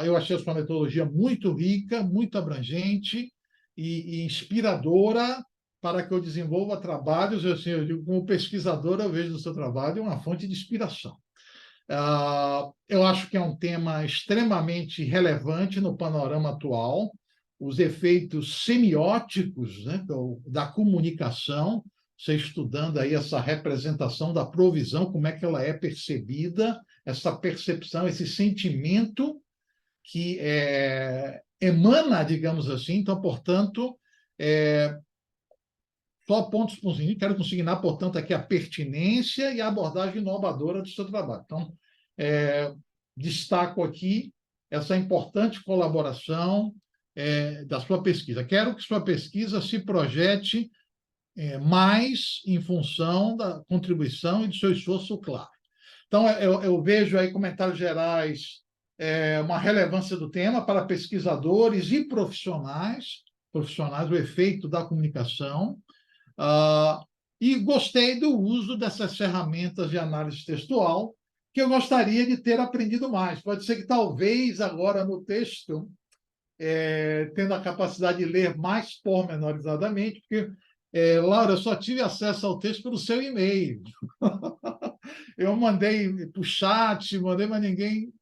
Eu achei a sua metodologia muito rica, muito abrangente e inspiradora para que eu desenvolva trabalhos. Eu digo, como pesquisador, eu vejo no seu trabalho uma fonte de inspiração. Eu acho que é um tema extremamente relevante no panorama atual, os efeitos semióticos, né, da comunicação, você estudando aí essa representação da provisão, como é que ela é percebida, essa percepção, esse sentimento que emana, digamos assim. Então, portanto, só pontos positivos. Quero consignar, portanto, aqui a pertinência e a abordagem inovadora do seu trabalho. Então, destaco aqui essa importante colaboração da sua pesquisa. Quero que sua pesquisa se projete mais em função da contribuição e do seu esforço claro. Então, eu vejo aí comentários gerais, uma relevância do tema para pesquisadores e profissionais, o efeito da comunicação, e gostei do uso dessas ferramentas de análise textual, que eu gostaria de ter aprendido mais. Pode ser que talvez agora no texto, tendo a capacidade de ler mais pormenorizadamente, porque, Laura, eu só tive acesso ao texto pelo seu e-mail. Eu mandei para o chat, mandei, mas ninguém...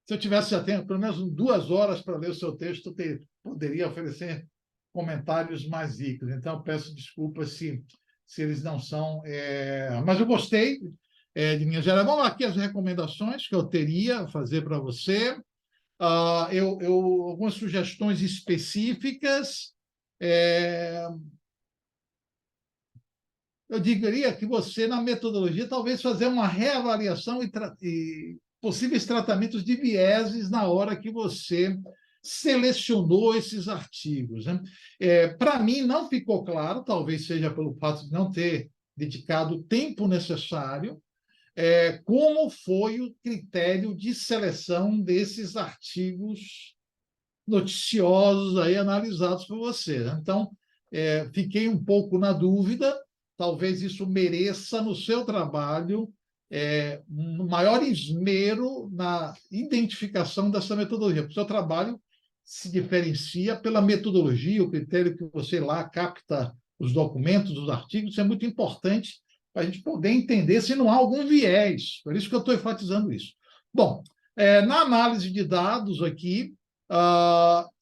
Se eu tivesse tempo, pelo menos 2 horas para ler o seu texto, eu poderia oferecer comentários mais ricos. Então, eu peço desculpas se eles não são... Mas eu gostei, de linha geral. Vamos aqui as recomendações que eu teria a fazer para você. Algumas sugestões específicas. Eu diria que você, na metodologia, talvez fazer uma reavaliação e possíveis tratamentos de vieses na hora que você selecionou esses artigos, né? Para mim, não ficou claro, talvez seja pelo fato de não ter dedicado o tempo necessário, como foi o critério de seleção desses artigos noticiosos aí analisados por você, né? Então, fiquei um pouco na dúvida, talvez isso mereça no seu trabalho um maior esmero na identificação dessa metodologia. O seu trabalho se diferencia pela metodologia, o critério que você lá capta os documentos, os artigos, isso é muito importante para a gente poder entender se não há algum viés. Por isso que eu estou enfatizando isso. Bom, na análise de dados aqui,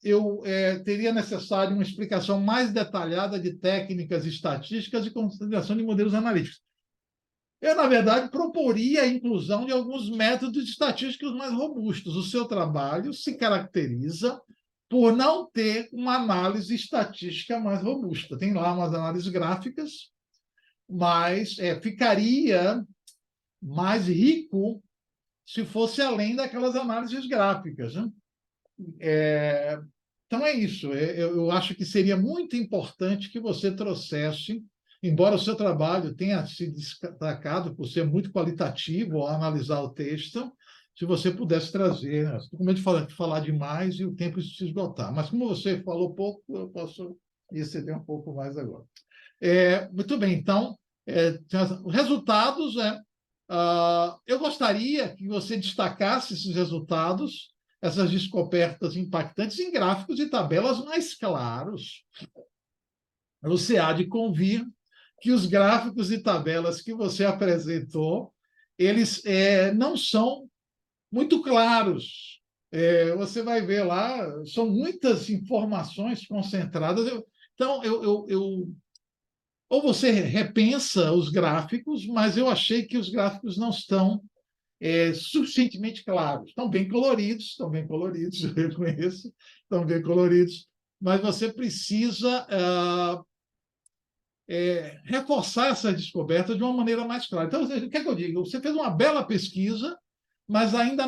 eu teria necessário uma explicação mais detalhada de técnicas estatísticas e consideração de modelos analíticos. Eu, na verdade, proporia a inclusão de alguns métodos estatísticos mais robustos. O seu trabalho se caracteriza por não ter uma análise estatística mais robusta. Tem lá umas análises gráficas, mas ficaria mais rico se fosse além daquelas análises gráficas, né? Então, é isso. Eu acho que seria muito importante que você trouxesse, embora o seu trabalho tenha se destacado por ser muito qualitativo ao analisar o texto, se você pudesse trazer, né? Estou com medo de falar demais e o tempo se esgotar. Mas, como você falou pouco, eu posso exceder um pouco mais agora. Muito bem, então, os resultados, eu gostaria que você destacasse esses resultados, essas descobertas impactantes em gráficos e tabelas mais claros. Você há de convir que os gráficos e tabelas que você apresentou, eles não são muito claros. Você vai ver lá, são muitas informações concentradas. Então, ou você repensa os gráficos, mas eu achei que os gráficos não estão suficientemente claros. Estão bem coloridos, eu reconheço, estão bem coloridos, mas você precisa reforçar essa descoberta de uma maneira mais clara. Então, o que é que eu digo? Você fez uma bela pesquisa, mas ainda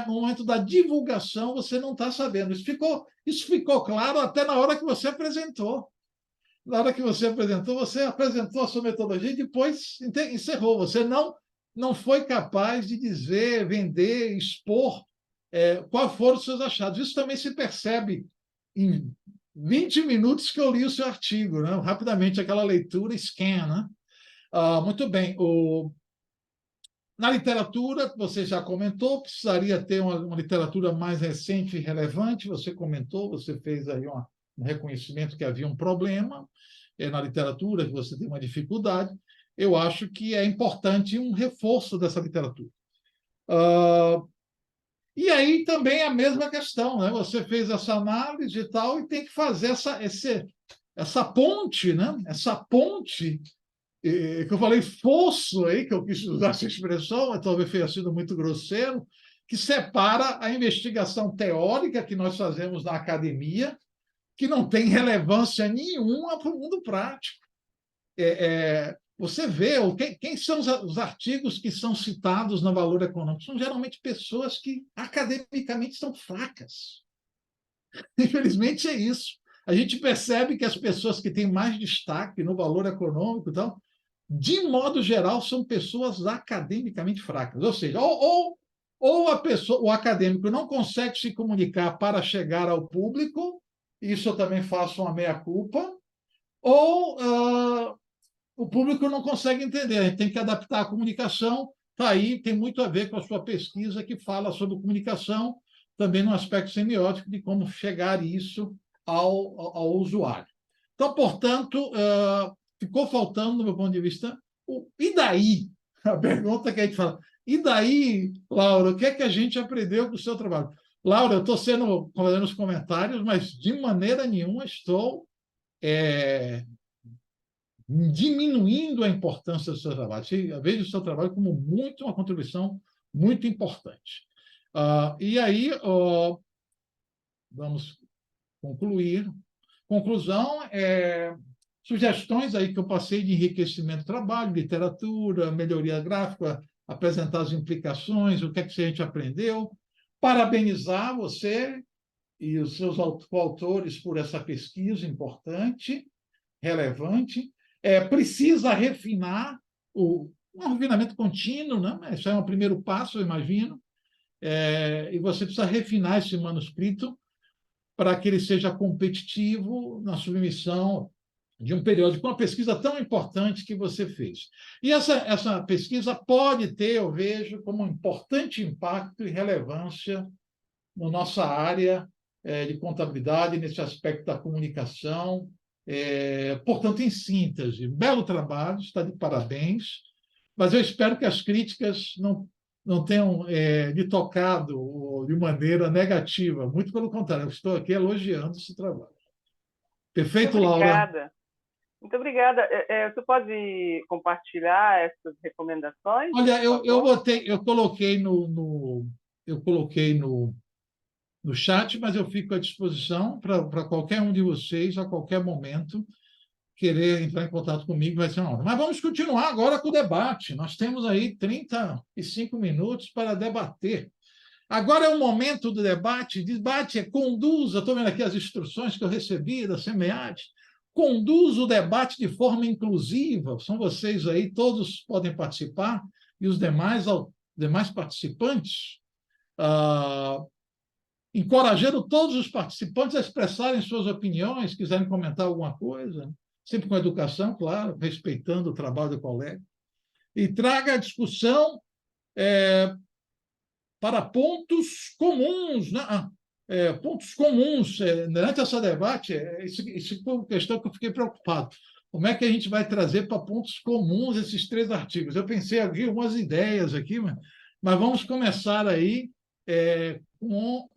no momento da divulgação você não está sabendo. Isso ficou claro até na hora que você apresentou. Na hora que você apresentou a sua metodologia e depois encerrou. Você não foi capaz de dizer, vender, expor quais foram os seus achados. Isso também se percebe em 20 minutos que eu li o seu artigo, né? Rapidamente, aquela leitura scan, né? Muito bem. Na literatura, você já comentou, precisaria ter uma literatura mais recente e relevante. Você comentou, você fez aí um reconhecimento que havia um problema na literatura, que você tem uma dificuldade. Eu acho que é importante um reforço dessa literatura. E aí também a mesma questão, né? Você fez essa análise e tal, e tem que fazer essa ponte, né? Essa ponte, que eu falei fosso aí, que eu quis usar essa expressão, mas talvez tenha sido muito grosseiro, que separa a investigação teórica que nós fazemos na academia, que não tem relevância nenhuma para o mundo prático. Você vê quem são os artigos que são citados no Valor Econômico? São geralmente pessoas que academicamente são fracas. Infelizmente é isso. A gente percebe que as pessoas que têm mais destaque no Valor Econômico, então, de modo geral, são pessoas academicamente fracas. Ou seja, o acadêmico não consegue se comunicar para chegar ao público, isso eu também faço uma meia-culpa, ou o público não consegue entender. A gente tem que adaptar a comunicação. Está aí, tem muito a ver com a sua pesquisa que fala sobre comunicação, também no aspecto semiótico de como chegar isso ao usuário. Então, portanto, ficou faltando, do meu ponto de vista, e daí? A pergunta que a gente fala, e daí, Laura, o que é que a gente aprendeu com o seu trabalho? Laura, eu estou fazendo os comentários, mas de maneira nenhuma estou diminuindo a importância do seu trabalho. Eu vejo o seu trabalho como uma contribuição muito importante. E aí, vamos concluir. Conclusão, sugestões aí que eu passei de enriquecimento do trabalho, literatura, melhoria gráfica, apresentar as implicações, o que é que a gente aprendeu, parabenizar você e os seus coautores por essa pesquisa importante, relevante. Precisa refinar um refinamento contínuo, né? Isso é um primeiro passo, eu imagino, e você precisa refinar esse manuscrito para que ele seja competitivo na submissão de um periódico, uma pesquisa tão importante que você fez. E essa pesquisa pode ter, eu vejo, como um importante impacto e relevância na nossa área de contabilidade, nesse aspecto da comunicação. Portanto, em síntese, belo trabalho, está de parabéns, mas eu espero que as críticas não tenham lhe tocado de maneira negativa. Muito pelo contrário, eu estou aqui elogiando esse trabalho. Perfeito, Muito Laura? obrigada. Muito obrigada. Você pode compartilhar essas recomendações? Olha, eu coloquei no chat, mas eu fico à disposição para qualquer um de vocês, a qualquer momento, querer entrar em contato comigo, vai ser uma honra. Mas vamos continuar agora com o debate. Nós temos aí 35 minutos para debater. Agora é o momento do debate. Debate conduza, estou vendo aqui as instruções que eu recebi da SEMEAD, conduz o debate de forma inclusiva. São vocês aí, todos podem participar, e os demais participantes, encorajando todos os participantes a expressarem suas opiniões, quiserem comentar alguma coisa, sempre com educação, claro, respeitando o trabalho do colega, e traga a discussão para pontos comuns, né? Pontos comuns. Durante esse debate, isso foi uma questão que eu fiquei preocupado. Como é que a gente vai trazer para pontos comuns esses 3 artigos? Eu pensei aqui algumas ideias aqui, mas vamos começar aí com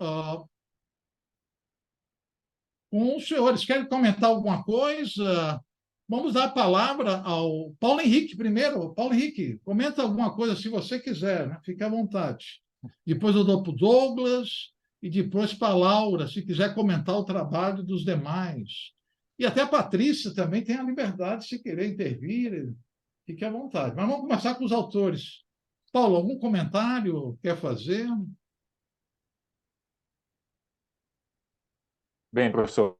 os senhores. Querem comentar alguma coisa? Vamos dar a palavra ao Paulo Henrique primeiro. Paulo Henrique, comenta alguma coisa se você quiser, né? Fique à vontade. Depois eu dou para o Douglas e depois para a Laura, se quiser comentar o trabalho dos demais. E até a Patrícia também tem a liberdade, se querer intervir, fique à vontade. Mas vamos começar com os autores. Paulo, algum comentário quer fazer? Bem, professor,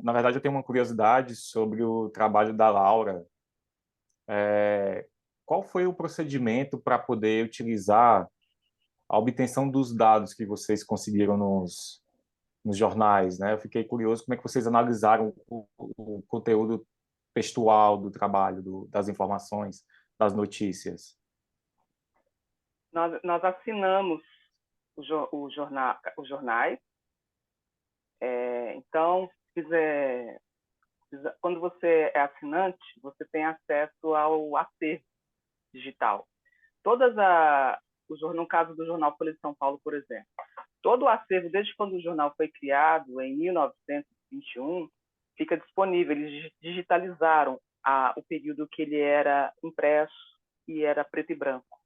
na verdade, eu tenho uma curiosidade sobre o trabalho da Laura. Qual foi o procedimento para poder utilizar a obtenção dos dados que vocês conseguiram nos jornais, né? Eu fiquei curioso como é que vocês analisaram o conteúdo textual do trabalho, das informações, das notícias. Nós assinamos os jornais. Então, quando você é assinante, você tem acesso ao acervo digital. No caso do jornal Folha de São Paulo, por exemplo, todo o acervo, desde quando o jornal foi criado, em 1921, fica disponível. Eles digitalizaram o período que ele era impresso e era preto e branco.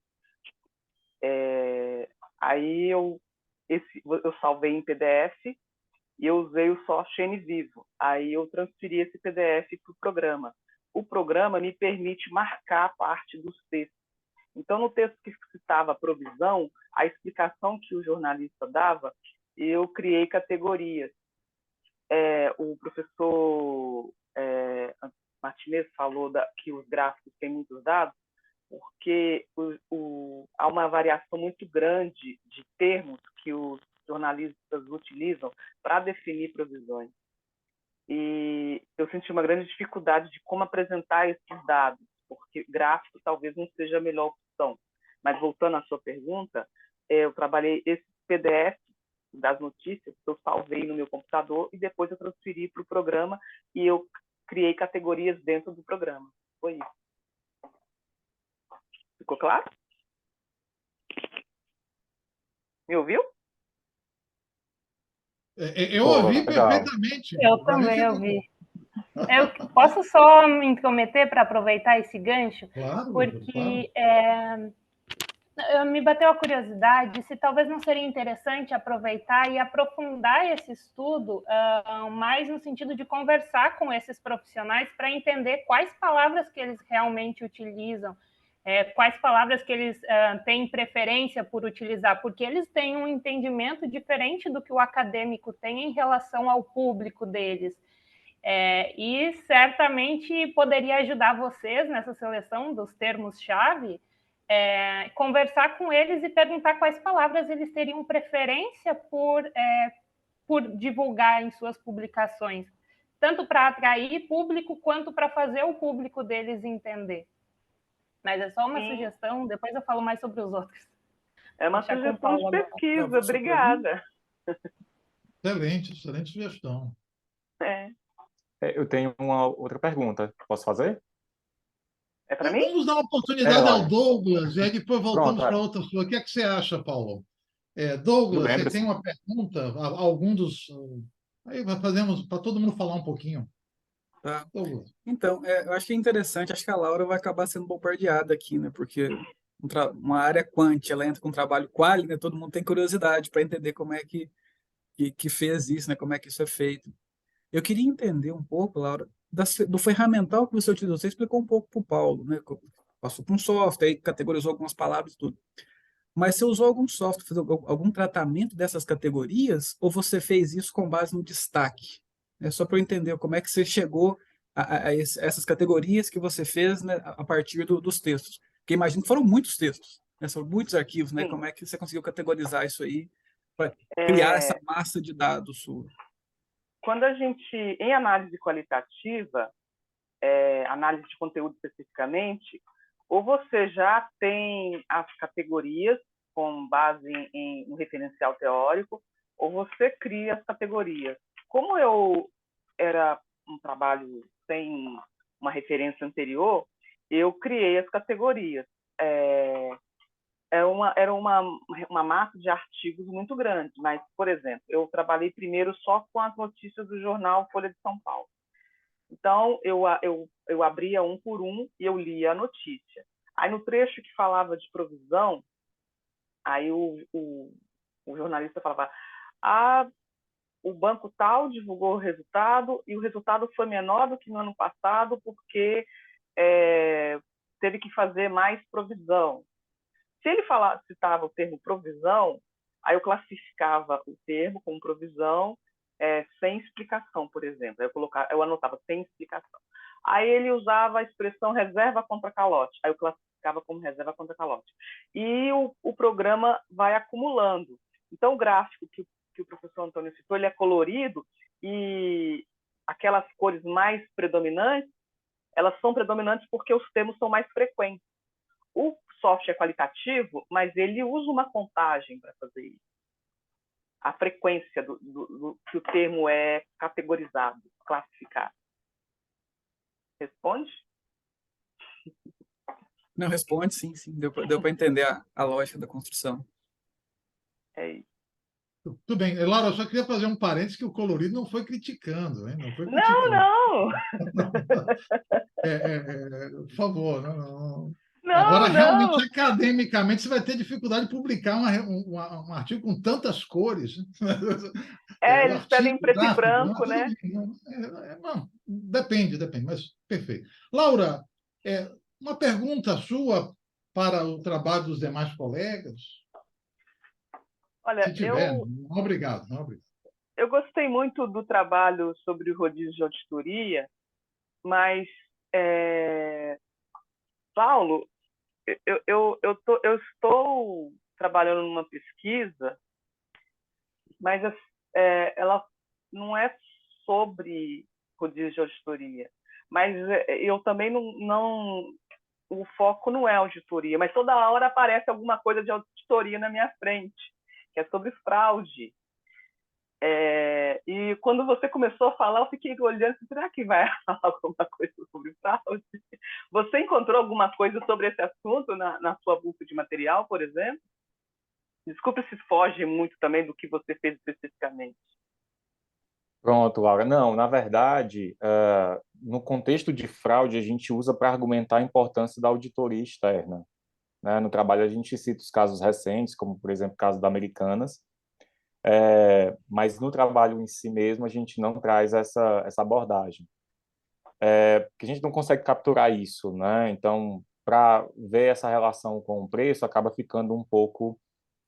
Aí eu salvei em PDF e eu usei o software NVivo. Aí eu transferi esse PDF para o programa. O programa me permite marcar a parte dos textos. Então, no texto que citava a provisão, a explicação que o jornalista dava, eu criei categorias. O professor Martinez falou que os gráficos têm muitos dados, porque há uma variação muito grande de termos que os jornalistas utilizam para definir provisões. E eu senti uma grande dificuldade de como apresentar esses dados, porque gráfico talvez não seja a melhor opção. Mas, voltando à sua pergunta, eu trabalhei esse PDF das notícias que eu salvei no meu computador e depois eu transferi para o programa e eu criei categorias dentro do programa. Foi isso. Ficou claro? Me ouviu? Eu ouvi perfeitamente. Eu também ouvi. Eu posso só me intrometer para aproveitar esse gancho? Claro, porque me bateu a curiosidade se talvez não seria interessante aproveitar e aprofundar esse estudo mais no sentido de conversar com esses profissionais para entender quais palavras que eles realmente utilizam. quais palavras que eles têm preferência por utilizar, porque eles têm um entendimento diferente do que o acadêmico tem em relação ao público deles. E certamente poderia ajudar vocês nessa seleção dos termos-chave, conversar com eles e perguntar quais palavras eles teriam preferência por divulgar em suas publicações, tanto para atrair público quanto para fazer o público deles entender. Mas é só uma sugestão, depois eu falo mais sobre os outros. É uma sugestão de pesquisa, obrigada. Excelente sugestão. Eu tenho uma outra pergunta. Posso fazer? É para mim? Vamos dar uma oportunidade ao Douglas, e aí depois voltamos para outra sua. O que é que você acha, Paulo? Douglas, você tem uma pergunta? Algum dos... Aí fazemos para todo mundo falar um pouquinho. Tá. Douglas. Então, eu acho que é interessante, acho que a Laura vai acabar sendo bombardeada aqui, né? Porque uma área quant, ela entra com um trabalho quali, né? Todo mundo tem curiosidade para entender como é que fez isso, né? Como é que isso é feito. Eu queria entender um pouco, Laura, do ferramental que você utilizou. Você explicou um pouco para o Paulo, né? Passou por um software, aí categorizou algumas palavras e tudo. Mas você usou algum software, fez algum tratamento dessas categorias, ou você fez isso com base no destaque? É só para eu entender como é que você chegou a essas categorias que você fez, né, a partir dos textos. Porque imagino que foram muitos textos, né, são muitos arquivos, né? Como é que você conseguiu categorizar isso aí para criar essa massa de dados sua? Quando a gente, em análise qualitativa, análise de conteúdo especificamente, ou você já tem as categorias com base no referencial teórico, ou você cria as categorias. Como era um trabalho sem uma referência anterior, eu criei as categorias. Era uma massa de artigos muito grande, mas, por exemplo, eu trabalhei primeiro só com as notícias do jornal Folha de São Paulo. Então, eu abria um por um e eu lia a notícia. Aí, no trecho que falava de provisão, aí o jornalista falava: o banco tal divulgou o resultado e o resultado foi menor do que no ano passado porque teve que fazer mais provisão. Se ele citava o termo provisão, aí eu classificava o termo como provisão sem explicação, por exemplo. Eu anotava sem explicação. Aí ele usava a expressão reserva contra calote. Aí eu classificava como reserva contra calote. E o programa vai acumulando. Então, o gráfico que o professor Antônio citou, ele é colorido e aquelas cores mais predominantes, elas são predominantes porque os termos são mais frequentes. O software é qualitativo, mas ele usa uma contagem para fazer isso. A frequência do que o termo é categorizado, classificado. Responde? Não, responde, sim. Deu para entender a lógica da construção. É isso. Tudo bem. Laura, eu só queria fazer um parênteses que o colorido não foi criticando, hein? Não foi criticando. Não! Por favor, não. Agora, realmente, academicamente, você vai ter dificuldade de publicar um artigo com tantas cores. Eles pedem preto e branco, né? Não, depende, mas perfeito. Laura, uma pergunta sua para o trabalho dos demais colegas? Olha, se tiver, não obrigado. Eu gostei muito do trabalho sobre o rodízio de auditoria, mas, Paulo, eu estou trabalhando numa pesquisa, mas ela não é sobre rodízio de auditoria. Mas eu também não... O foco não é auditoria, mas toda hora aparece alguma coisa de auditoria na minha frente, que é sobre fraude. E quando você começou a falar, eu fiquei olhando, será que vai falar alguma coisa sobre fraude? Você encontrou alguma coisa sobre esse assunto na sua busca de material, por exemplo? Desculpe se foge muito também do que você fez especificamente. Pronto, Laura. Não, na verdade, no contexto de fraude, a gente usa para argumentar a importância da auditoria externa. Né? No trabalho, a gente cita os casos recentes, como, por exemplo, o caso da Americanas, mas no trabalho em si mesmo, a gente não traz essa abordagem. Porque a gente não consegue capturar isso, né? Então, para ver essa relação com o preço acaba ficando um pouco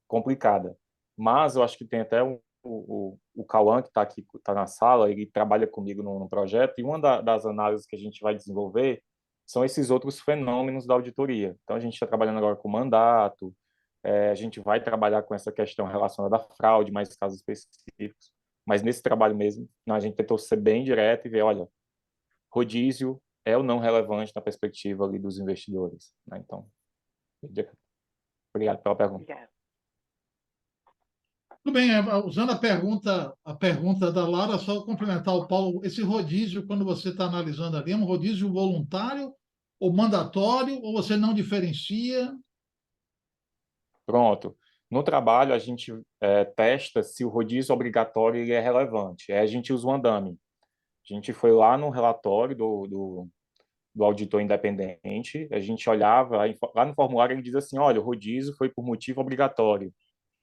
complicada. Mas eu acho que tem até o Cauã, que está aqui, está na sala, ele trabalha comigo num projeto, e uma das análises que a gente vai desenvolver são esses outros fenômenos da auditoria. Então, a gente está trabalhando agora com mandato, a gente vai trabalhar com essa questão relacionada à fraude, mais casos específicos. Mas nesse trabalho mesmo, a gente tentou ser bem direto e ver, olha, rodízio é ou não relevante na perspectiva ali dos investidores, né? Então, obrigado pela pergunta. Obrigada. Tudo bem, usando a pergunta da Lara, só complementar o Paulo, esse rodízio, quando você está analisando ali, é um rodízio voluntário ou mandatório, ou você não diferencia? Pronto. No trabalho, a gente testa se o rodízio obrigatório ele é relevante. Aí a gente usa o andame. A gente foi lá no relatório do auditor independente, a gente olhava, lá no formulário ele diz assim, olha, o rodízio foi por motivo obrigatório.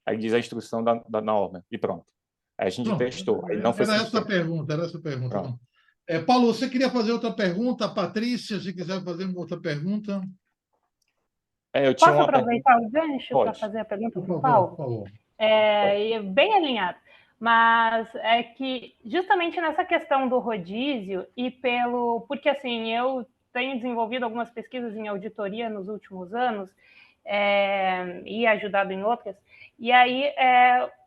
Aí diz a instrução da norma, e pronto. Aí a gente Pronto, testou, aí não foi era essa a suficiente. pergunta, era essa a pergunta. Pronto. Paulo, você queria fazer outra pergunta? Patrícia, se quiser fazer outra pergunta. Eu tinha Posso uma aproveitar o gancho para Pode. fazer a pergunta Por para o favor, Paulo? por favor. E bem alinhado. Mas é que justamente nessa questão do rodízio porque assim, eu tenho desenvolvido algumas pesquisas em auditoria nos últimos anos e ajudado em outras, e aí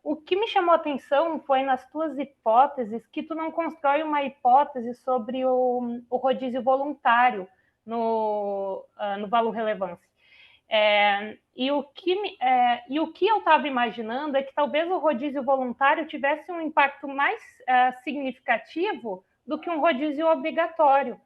o que me chamou a atenção foi nas tuas hipóteses que tu não constrói uma hipótese sobre o rodízio voluntário no valor relevância. E o que eu estava imaginando é que talvez o rodízio voluntário tivesse um impacto mais significativo do que um rodízio obrigatório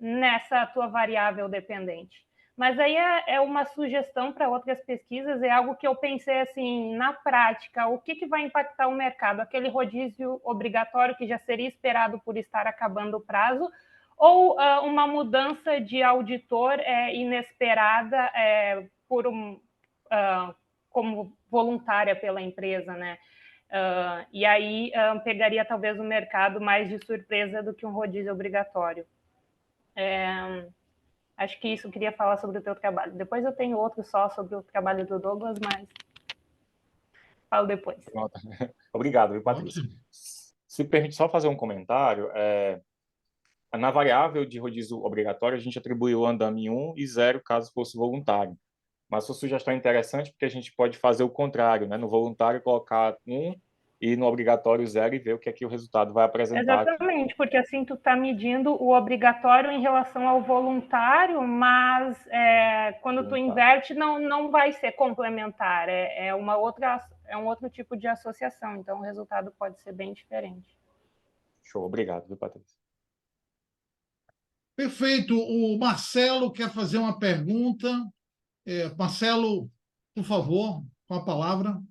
nessa tua variável dependente. Mas aí é uma sugestão para outras pesquisas, é algo que eu pensei assim, na prática, o que vai impactar o mercado? Aquele rodízio obrigatório que já seria esperado por estar acabando o prazo, ou uma mudança de auditor inesperada como voluntária pela empresa, né? E aí pegaria talvez o mercado mais de surpresa do que um rodízio obrigatório. Acho que isso eu queria falar sobre o teu trabalho. Depois eu tenho outro só sobre o trabalho do Douglas, mas falo depois. Pronto. Obrigado, viu, Patrícia? Se permite só fazer um comentário, na variável de rodízio obrigatório, a gente atribuiu o andame 1 e 0 caso fosse voluntário. Mas sua sugestão é interessante porque a gente pode fazer o contrário, né? No voluntário, colocar 1 e no obrigatório 0 e ver o que é que o resultado vai apresentar. Exatamente, porque assim tu está medindo o obrigatório em relação ao voluntário, mas quando tu inverte não vai ser complementar, é um outro tipo de associação, então o resultado pode ser bem diferente. Show, obrigado, viu, Patrícia? Perfeito. O Marcelo quer fazer uma pergunta. Marcelo, por favor, com a palavra.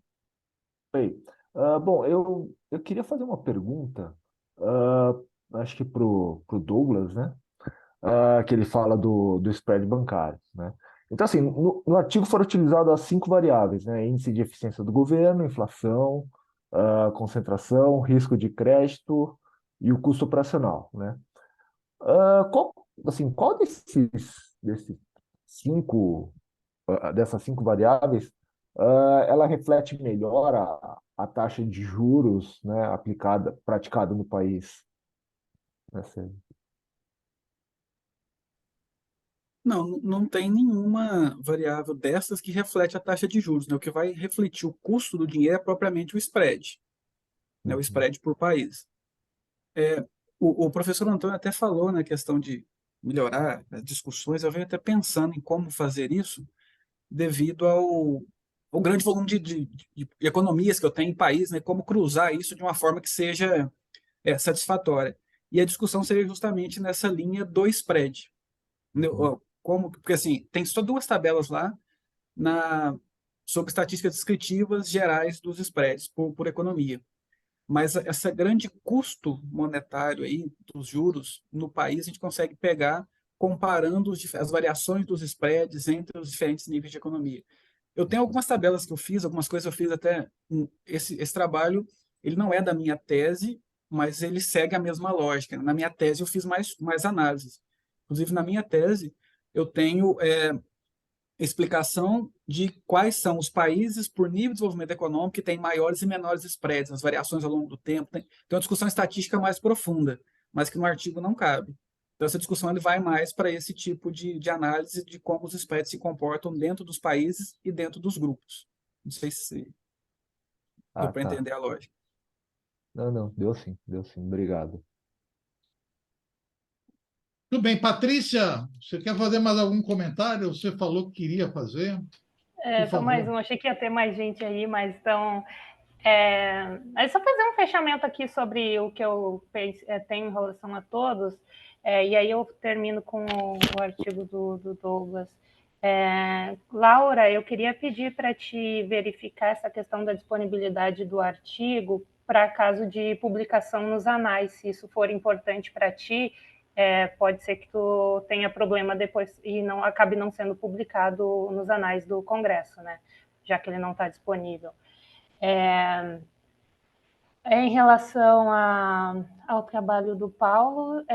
Oi. Bom, eu queria fazer uma pergunta, acho que para o Douglas, né? Que ele fala do spread bancário, né? Então, assim, no artigo foram utilizadas as 5 variáveis, né? Índice de eficiência do governo, inflação, concentração, risco de crédito e o custo operacional, né? Qual dessas 5 variáveis ela reflete melhor a taxa de juros, né, praticada no país? Não tem nenhuma variável dessas que reflete a taxa de juros, né? O que vai refletir o custo do dinheiro é propriamente o spread, né? O spread por país. O professor Antônio até falou na questão de melhorar as discussões, eu venho até pensando em como fazer isso devido ao grande volume de economias que eu tenho em país, né? Como cruzar isso de uma forma que seja satisfatória. E a discussão seria justamente nessa linha do spread. Porque assim, tem só 2 tabelas lá sobre estatísticas descritivas gerais dos spreads por economia. Mas esse grande custo monetário aí dos juros no país, a gente consegue pegar comparando as variações dos spreads entre os diferentes níveis de economia. Eu tenho algumas tabelas que eu fiz, algumas coisas eu fiz até... Esse trabalho, ele não é da minha tese, mas ele segue a mesma lógica. Na minha tese, eu fiz mais análises. Inclusive, na minha tese, eu tenho explicação de quais são os países por nível de desenvolvimento econômico que têm maiores e menores spreads, as variações ao longo do tempo. Tem uma discussão estatística mais profunda, mas que no artigo não cabe. Então, essa discussão ele vai mais para esse tipo de análise de como os spreads se comportam dentro dos países e dentro dos grupos. Não sei se deu para Tá. entender a lógica. Não, deu sim, obrigado. Tudo bem. Patrícia, você quer fazer mais algum comentário? Você falou que queria fazer. Por Só mais favor. um, achei que ia ter mais gente aí, mas então. É só fazer um fechamento aqui sobre o que eu tenho em relação a todos, e aí eu termino com o artigo do Douglas. Laura, eu queria pedir para te verificar essa questão da disponibilidade do artigo para caso de publicação nos anais, se isso for importante para ti, pode ser que tu tenha problema depois e não acabe não sendo publicado nos anais do Congresso, né? Já que ele não está disponível. Em relação ao trabalho do Paulo,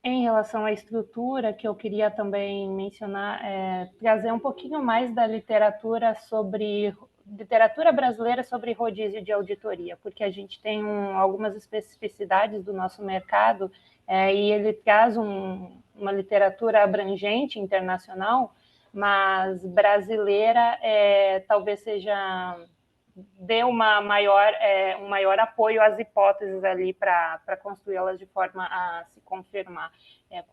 em relação à estrutura, que eu queria também mencionar, trazer um pouquinho mais da literatura brasileira sobre rodízio de auditoria, porque a gente tem algumas especificidades do nosso mercado, e ele traz uma literatura abrangente internacional, mas brasileira talvez dê um maior apoio às hipóteses ali para construí-las de forma a se confirmar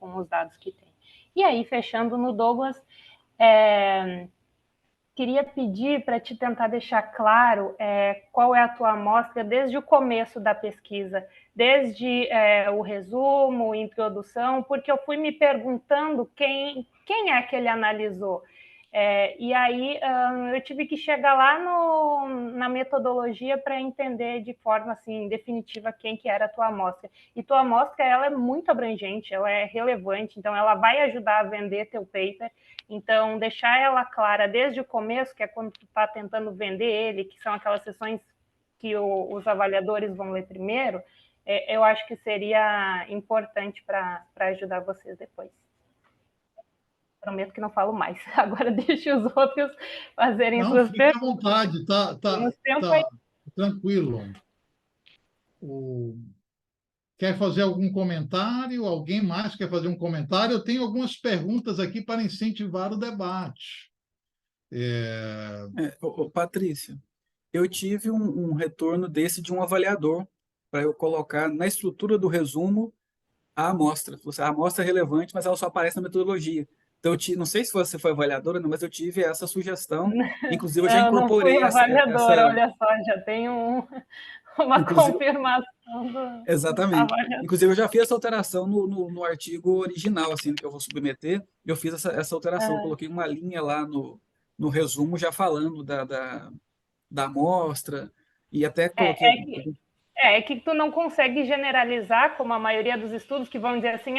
com os dados que tem. E aí, fechando no Douglas, queria pedir para te tentar deixar claro qual é a tua amostra desde o começo da pesquisa, desde o resumo, introdução, porque eu fui me perguntando quem é que ele analisou. E aí eu tive que chegar lá na metodologia para entender de forma assim, definitiva quem que era a tua amostra. E tua amostra ela é muito abrangente, ela é relevante, então ela vai ajudar a vender teu paper. Então, deixar ela clara desde o começo, que é quando tu está tentando vender ele, que são aquelas sessões que os avaliadores vão ler primeiro, eu acho que seria importante para ajudar vocês depois. Prometo que não falo mais. Agora deixe os outros fazerem suas Fique perguntas. à vontade, tá tranquilo. Quer fazer algum comentário? Alguém mais quer fazer um comentário? Eu tenho algumas perguntas aqui para incentivar o debate. Patrícia, eu tive um retorno desse de um avaliador para eu colocar na estrutura do resumo a amostra. A amostra é relevante, mas ela só aparece na metodologia. Então, não sei se você foi avaliadora, mas eu tive essa sugestão. Inclusive, eu já incorporei Eu não fui avaliadora, olha só, já tenho uma confirmação do Exatamente. avaliador. Inclusive, eu já fiz essa alteração no artigo original, assim, que eu vou submeter. Eu fiz essa alteração, coloquei uma linha lá no resumo, já falando da amostra, e até coloquei... É que tu não consegue generalizar, como a maioria dos estudos, que vão dizer assim,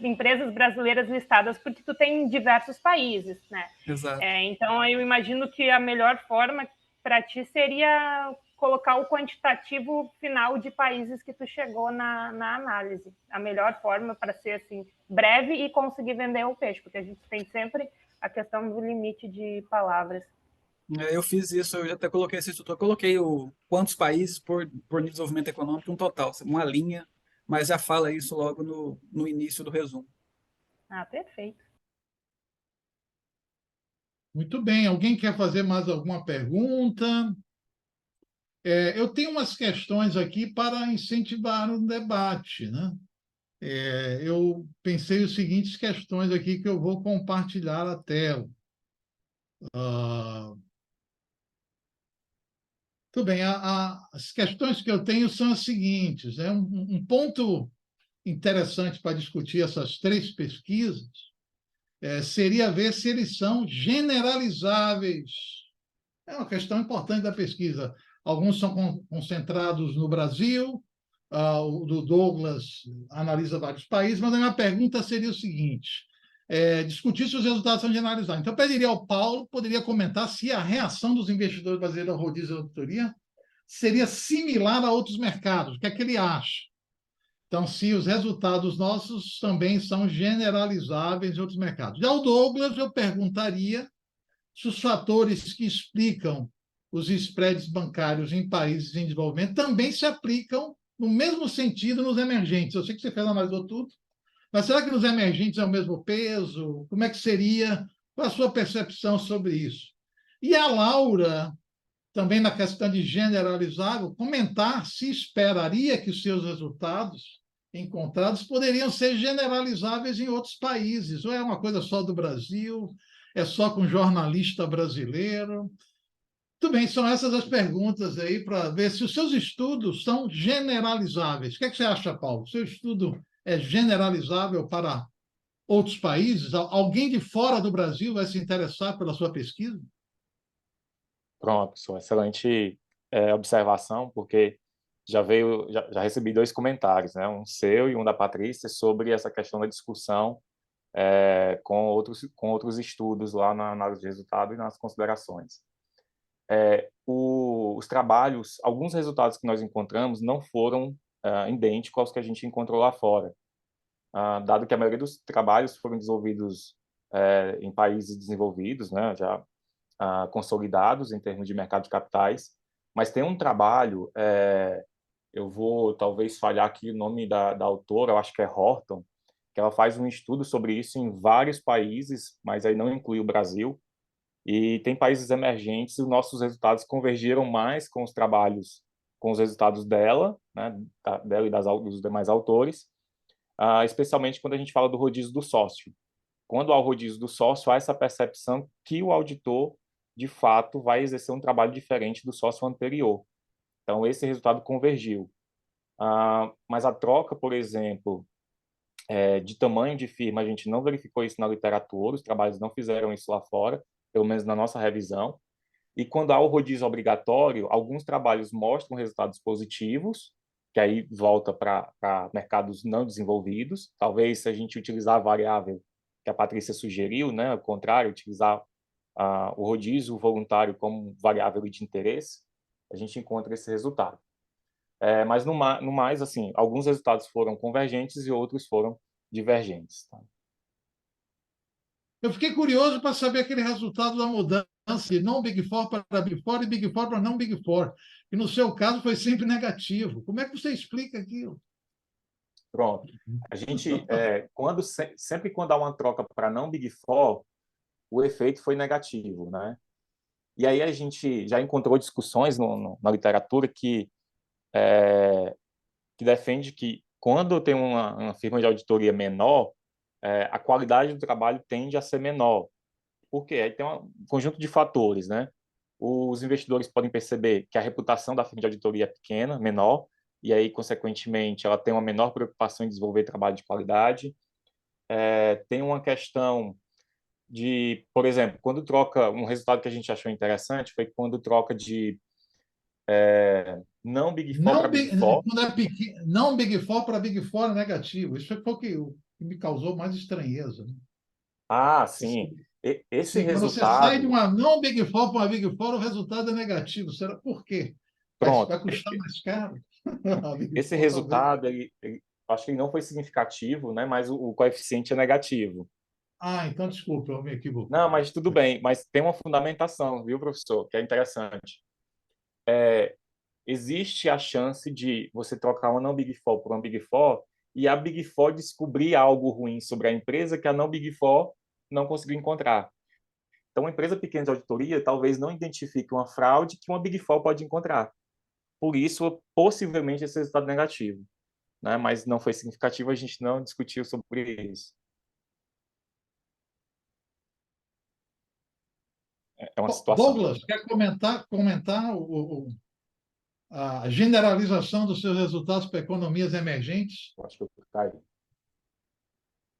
empresas brasileiras listadas, porque tu tem diversos países, né? Exato. Então, eu imagino que a melhor forma para ti seria colocar o quantitativo final de países que tu chegou na análise. A melhor forma para ser, assim, breve e conseguir vender o peixe, porque a gente tem sempre a questão do limite de palavras. Eu fiz isso, eu já até coloquei esse estudo, eu coloquei quantos países por nível de desenvolvimento econômico, um total, uma linha, mas já fala isso logo no início do resumo. Perfeito. Muito bem. Alguém quer fazer mais alguma pergunta? Eu tenho umas questões aqui para incentivar o debate, né? Eu pensei as seguintes questões aqui que eu vou compartilhar a tela. Tudo bem, as questões que eu tenho são as seguintes. Um ponto interessante para discutir essas três pesquisas seria ver se eles são generalizáveis. É uma questão importante da pesquisa. Alguns são concentrados no Brasil, o do Douglas analisa vários países, mas a minha pergunta seria o seguinte: discutir se os resultados são generalizados. Então, eu pediria ao Paulo, poderia comentar se a reação dos investidores brasileiros ao rodízio de auditoria seria similar a outros mercados. O que é que ele acha? Então, se os resultados nossos também são generalizáveis em outros mercados. Já o Douglas, eu perguntaria se os fatores que explicam os spreads bancários em países em desenvolvimento também se aplicam no mesmo sentido nos emergentes. Eu sei que você fez analisou tudo, mas será que nos emergentes é o mesmo peso? Como é que seria? Qual a sua percepção sobre isso? E a Laura, também na questão de generalizável, comentar se esperaria que os seus resultados encontrados poderiam ser generalizáveis em outros países, ou é uma coisa só do Brasil, é só com jornalista brasileiro. Muito bem, são essas as perguntas aí para ver se os seus estudos são generalizáveis. O que é que você acha, Paulo? O seu estudo é generalizável para outros países? Alguém de fora do Brasil vai se interessar pela sua pesquisa? Pronto, professor, excelente observação, porque já recebi 2 comentários, né? Um seu e um da Patrícia, sobre essa questão da discussão com outros estudos lá na análise de resultado e nas considerações. Os trabalhos, alguns resultados que nós encontramos não foram idênticos aos que a gente encontrou lá fora, dado que a maioria dos trabalhos foram desenvolvidos em países desenvolvidos, né? Já consolidados em termos de mercado de capitais, mas tem um trabalho, eu vou talvez falhar aqui o nome da autora, eu acho que é Horton, que ela faz um estudo sobre isso em vários países, mas aí não inclui o Brasil, e tem países emergentes e os nossos resultados convergiram mais com os trabalhos, com os resultados dela, né, dela e dos demais autores, especialmente quando a gente fala do rodízio do sócio. Quando há o rodízio do sócio, há essa percepção que o auditor, de fato, vai exercer um trabalho diferente do sócio anterior. Então, esse resultado convergiu. Mas a troca, por exemplo, de tamanho de firma, a gente não verificou isso na literatura, os trabalhos não fizeram isso lá fora, pelo menos na nossa revisão. E quando há o rodízio obrigatório, alguns trabalhos mostram resultados positivos, que aí volta para mercados não desenvolvidos. Talvez, se a gente utilizar a variável que a Patrícia sugeriu, né, ao contrário, utilizar o rodízio voluntário como variável de interesse, a gente encontra esse resultado. Mas, no mais, assim, alguns resultados foram convergentes e outros foram divergentes. Tá? Eu fiquei curioso para saber aquele resultado da mudança de não Big Four para Big Four e Big Four para não Big Four, que no seu caso foi sempre negativo. Como é que você explica aquilo? Pronto. A gente, sempre quando há uma troca para não Big Four, o efeito foi negativo, né? E aí a gente já encontrou discussões na literatura que defende que quando tem uma firma de auditoria menor, a qualidade do trabalho tende a ser menor. Por quê? Aí tem um conjunto de fatores, né? Os investidores podem perceber que a reputação da firma de auditoria é pequena, menor, e aí, consequentemente, ela tem uma menor preocupação em desenvolver trabalho de qualidade. Tem uma questão de, por exemplo, quando troca, um resultado que a gente achou interessante foi quando troca de não Big Four para Big Four. Não Big Four para Big Four é negativo. Isso foi o que me causou mais estranheza. Né? Sim. Esse Sim, quando você resultado... sai de uma não Big Four para uma Big Four, o resultado é negativo. Será por quê? Pronto. Vai custar mais caro? Esse resultado, acho que ele não foi significativo, né? Mas o coeficiente é negativo. Então desculpa, eu me equivoquei. Não, mas tudo bem. Mas tem uma fundamentação, viu, professor? Que é interessante. Existe a chance de você trocar uma não Big Four por uma Big Four e a Big Four descobrir algo ruim sobre a empresa que a não Big Four não conseguiu encontrar. Então, uma empresa pequena de auditoria talvez não identifique uma fraude que uma Big Four pode encontrar. Por isso, possivelmente, esse resultado negativo. Né? Mas não foi significativo, a gente não discutiu sobre isso. É uma situação. Douglas, quer comentar a generalização dos seus resultados para economias emergentes? Eu acho que eu caí.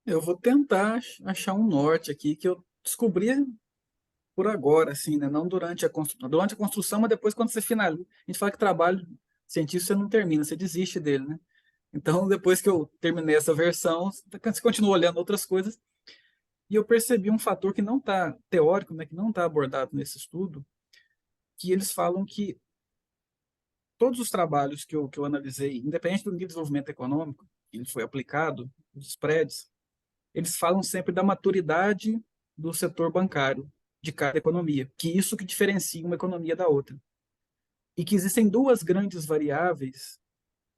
Eu vou tentar achar um norte aqui que eu descobri por agora, assim, né? Não durante a construção, mas depois quando você finaliza. A gente fala que trabalho científico você não termina, você desiste dele, né? Então, depois que eu terminei essa versão, você continua olhando outras coisas, e eu percebi um fator que não está teórico, né, que não está abordado nesse estudo, que eles falam que todos os trabalhos que eu analisei, independente do nível de desenvolvimento econômico, ele foi aplicado, os spreads, eles falam sempre da maturidade do setor bancário de cada economia, que isso que diferencia uma economia da outra. E que existem duas grandes variáveis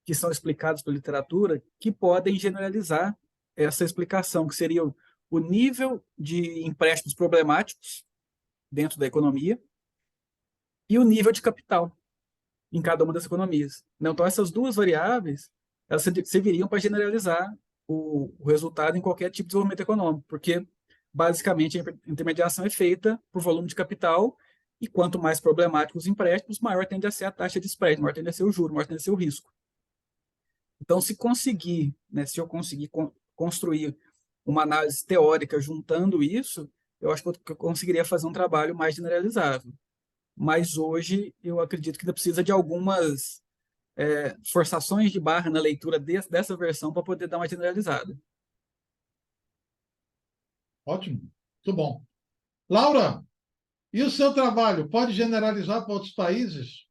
que são explicadas pela literatura que podem generalizar essa explicação, que seria o nível de empréstimos problemáticos dentro da economia e o nível de capital em cada uma das economias. Então, essas duas variáveis, elas serviriam para generalizar o resultado em qualquer tipo de desenvolvimento econômico, porque, basicamente, a intermediação é feita por volume de capital, e quanto mais problemáticos os empréstimos, maior tende a ser a taxa de spread, maior tende a ser o juro, maior tende a ser o risco. Então, se eu conseguir construir uma análise teórica juntando isso, eu acho que eu conseguiria fazer um trabalho mais generalizável. Mas hoje eu acredito que ainda precisa de algumas forçações de barra na leitura dessa versão para poder dar uma generalizada. Ótimo, muito bom. Laura, e o seu trabalho? Pode generalizar para outros países?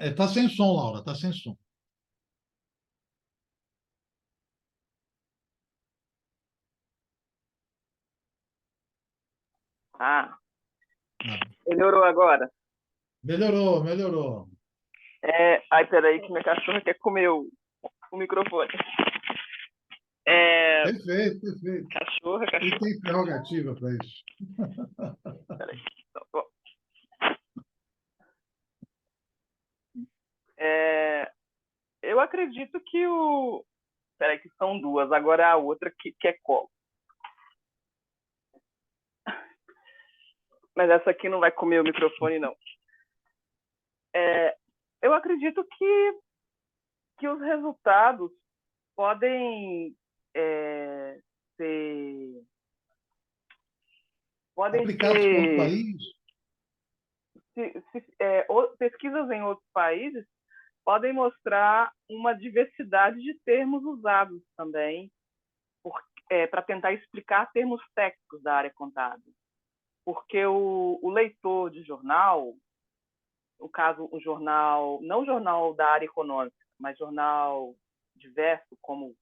Está sem som, Laura, está sem som. Melhorou agora? Melhorou, melhorou. Ai, peraí, que minha cachorra quer comer o microfone. Perfeito, perfeito. Cachorra. Ele tem prerrogativa para isso. Peraí. Eu acredito que Peraí, que são duas. Agora a outra que é colo. Mas essa aqui não vai comer o microfone, não. Eu acredito que os resultados podem ser... Aplicados para outro país? Pesquisas em outros países podem mostrar uma diversidade de termos usados também para tentar explicar termos técnicos da área contábil. Porque o leitor de jornal, no caso, o jornal, não jornal da área econômica, mas jornal diverso, como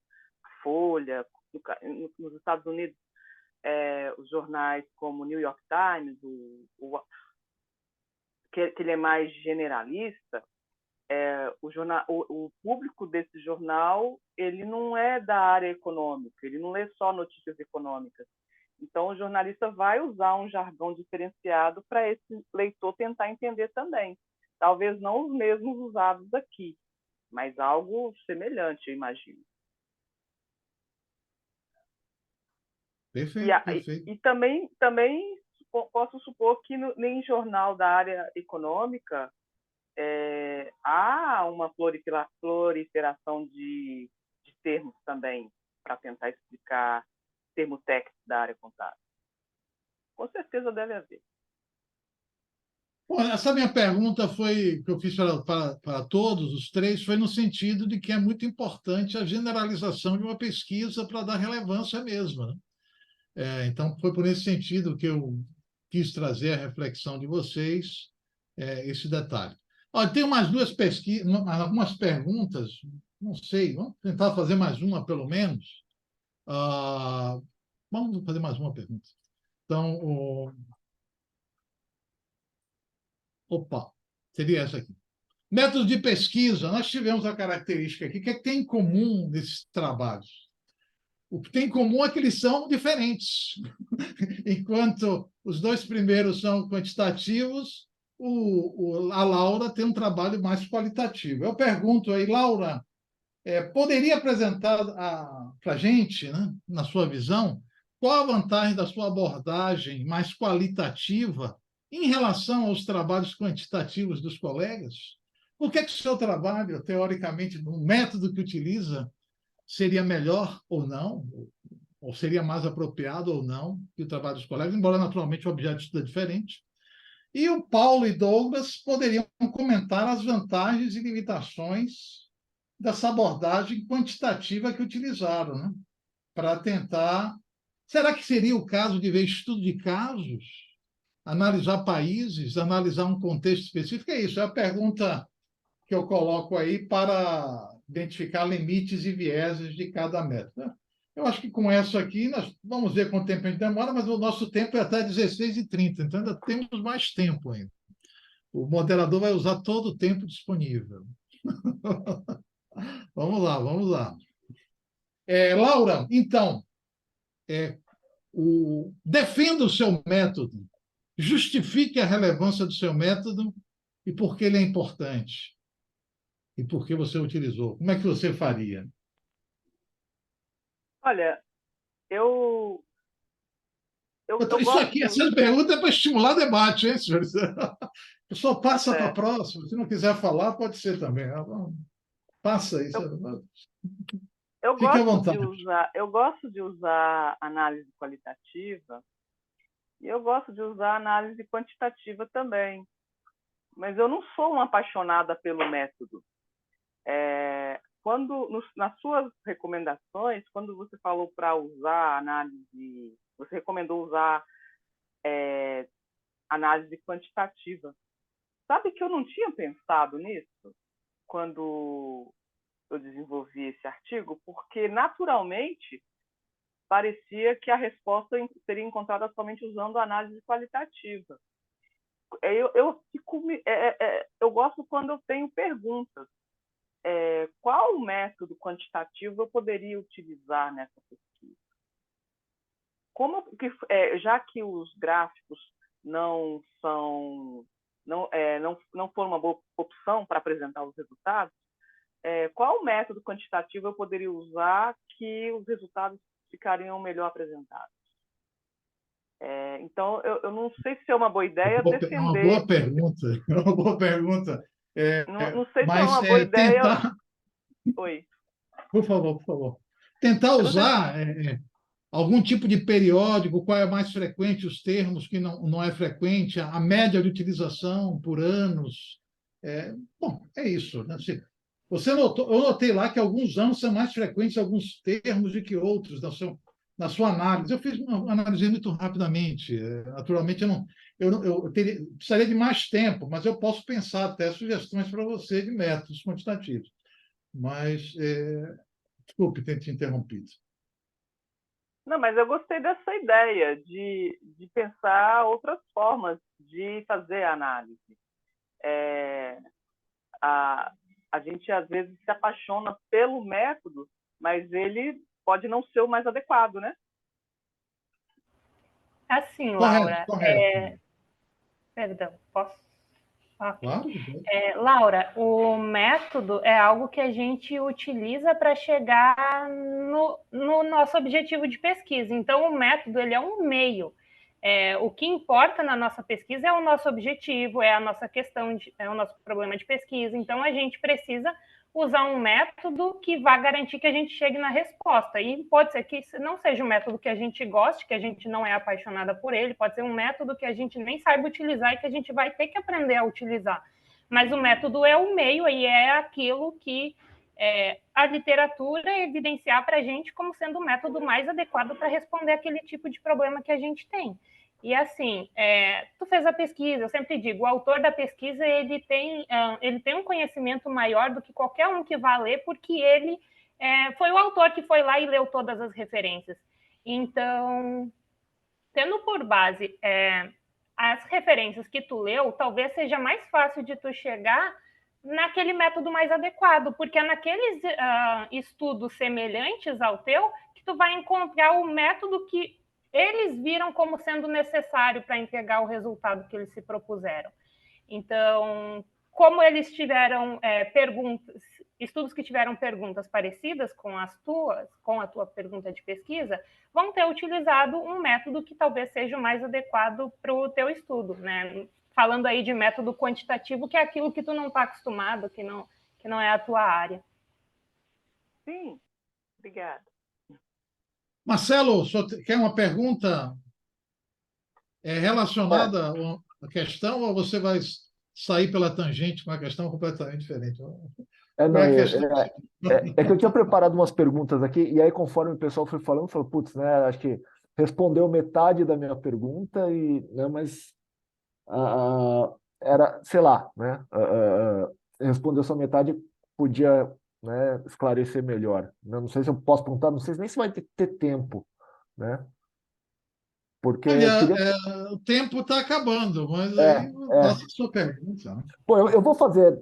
Folha, nos Estados Unidos, os jornais como o New York Times, que ele é mais generalista, o público desse jornal ele não é da área econômica, ele não lê só notícias econômicas. Então, o jornalista vai usar um jargão diferenciado para esse leitor tentar entender também. Talvez não os mesmos usados aqui, mas algo semelhante, eu imagino. Perfeito, perfeito. E também posso supor que nem jornal da área econômica há uma proliferação de termos também para tentar explicar termo técnico da área contábil. Com certeza deve haver. Bom, essa minha pergunta que eu fiz para todos os três, foi no sentido de que é muito importante a generalização de uma pesquisa para dar relevância mesmo, né? Então, foi por esse sentido que eu quis trazer a reflexão de vocês, esse detalhe. Olha, tem mais duas pesquisas, algumas perguntas, não sei, vamos tentar fazer mais uma, pelo menos. Vamos fazer mais uma pergunta. Então, seria essa aqui. Métodos de pesquisa, nós tivemos a característica aqui, que é que tem em comum nesses trabalhos? O que tem em comum é que eles são diferentes. Enquanto os dois primeiros são quantitativos, a Laura tem um trabalho mais qualitativo. Eu pergunto aí, Laura, poderia apresentar para a gente, né, na sua visão, qual a vantagem da sua abordagem mais qualitativa em relação aos trabalhos quantitativos dos colegas? Por que o seu trabalho, teoricamente, no método que utiliza, seria melhor ou não, ou seria mais apropriado ou não que o trabalho dos colegas, embora, naturalmente, o objeto de estudo é diferente? E o Paulo e Douglas poderiam comentar as vantagens e limitações dessa abordagem quantitativa que utilizaram, né? Para tentar... Será que seria o caso de ver estudo de casos, analisar países, analisar um contexto específico? É isso, é a pergunta que eu coloco aí para identificar limites e vieses de cada método. Eu acho que com essa aqui, nós vamos ver quanto tempo a gente demora, mas o nosso tempo é até 16h30, então ainda temos mais tempo ainda. O moderador vai usar todo o tempo disponível. Vamos lá, vamos lá. Laura, então, defenda o seu método, justifique a relevância do seu método e por que ele é importante e por que você utilizou. Como é que você faria? Olha, eu Isso aqui, essa pergunta é para estimular debate, hein, senhores? O pessoal passa para a próxima. Se não quiser falar, pode ser também. Passa isso. Fique à vontade. Eu gosto de usar análise qualitativa e eu gosto de usar análise quantitativa também. Mas eu não sou uma apaixonada pelo método. Nas suas recomendações, quando você falou para usar análise, você recomendou usar análise quantitativa. Sabe que eu não tinha pensado nisso quando eu desenvolvi esse artigo, porque naturalmente parecia que a resposta seria encontrada somente usando análise qualitativa. Eu gosto quando eu tenho perguntas. Qual método quantitativo eu poderia utilizar nessa pesquisa? Já que os gráficos não foram uma boa opção para apresentar os resultados, qual método quantitativo eu poderia usar que os resultados ficariam melhor apresentados? Então, eu não sei se é uma boa ideia defender... É uma boa pergunta. É uma boa pergunta. Não sei se é uma boa ideia... Oi. Por favor. Tentar usar algum tipo de periódico, qual é mais frequente, os termos que não é frequente, a média de utilização por anos. Bom, é isso. Né? Eu notei lá que alguns anos são mais frequentes alguns termos do que outros na sua análise. Eu fiz uma análise muito rapidamente. Naturalmente, eu precisaria de mais tempo, mas eu posso pensar até sugestões para você de métodos quantitativos. Mas, desculpe ter te interrompido. Não, mas eu gostei dessa ideia de pensar outras formas de fazer a análise. A gente, às vezes, se apaixona pelo método, mas ele pode não ser o mais adequado, né? Assim, Laura... Correto. Perdão, posso? Okay. Claro. Laura, o método é algo que a gente utiliza para chegar no nosso objetivo de pesquisa. Então, o método ele é um meio. O que importa na nossa pesquisa é o nosso objetivo, é a nossa questão, é o nosso problema de pesquisa. Então, a gente precisa usar um método que vá garantir que a gente chegue na resposta. E pode ser que não seja um método que a gente goste, que a gente não é apaixonada por ele, pode ser um método que a gente nem saiba utilizar e que a gente vai ter que aprender a utilizar. Mas o método é o meio e é aquilo que a literatura evidenciar para a gente como sendo o método mais adequado para responder aquele tipo de problema que a gente tem. E assim, tu fez a pesquisa, eu sempre digo, o autor da pesquisa ele tem um conhecimento maior do que qualquer um que vá ler, porque ele foi o autor que foi lá e leu todas as referências. Então, tendo por base as referências que tu leu, talvez seja mais fácil de tu chegar naquele método mais adequado, porque é naqueles estudos semelhantes ao teu que tu vai encontrar o método que eles viram como sendo necessário para entregar o resultado que eles se propuseram. Então, como eles tiveram estudos que tiveram perguntas parecidas com a tua pergunta de pesquisa, vão ter utilizado um método que talvez seja o mais adequado para o teu estudo, né? Falando aí de método quantitativo, que é aquilo que tu não está acostumado, que não é a tua área. Sim, obrigada. Marcelo, quer uma pergunta relacionada à questão ou você vai sair pela tangente com uma questão completamente diferente? Que eu tinha preparado umas perguntas aqui e aí conforme o pessoal foi falando, eu falei, putz, né, acho que respondeu metade da minha pergunta, mas era, sei lá, né? respondeu só metade, podia, né, esclarecer melhor. Não sei se eu posso perguntar, não sei nem se vai ter tempo, né? Porque eu Olha, queria. o tempo está acabando, mas É, aí é. faça a sua pergunta. Bom, eu vou fazer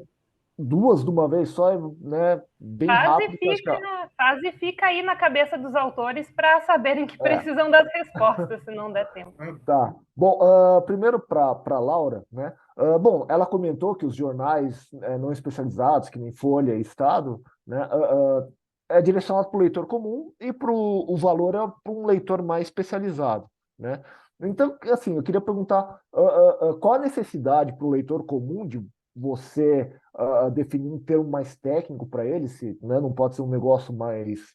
duas de uma vez só, né? Bem Fase rápido, que eu acho que fica, fase fica aí na cabeça dos autores para saberem que é. precisam das respostas, se não der tempo. Tá. Bom, primeiro para Laura, né? Bom, ela comentou que os jornais não especializados, que nem Folha e Estado, né, é direcionado para o leitor comum e o valor é para um leitor mais especializado, né? Então, assim, eu queria perguntar qual a necessidade para o leitor comum de você definir um termo mais técnico para ele, se, né, não pode ser um negócio mais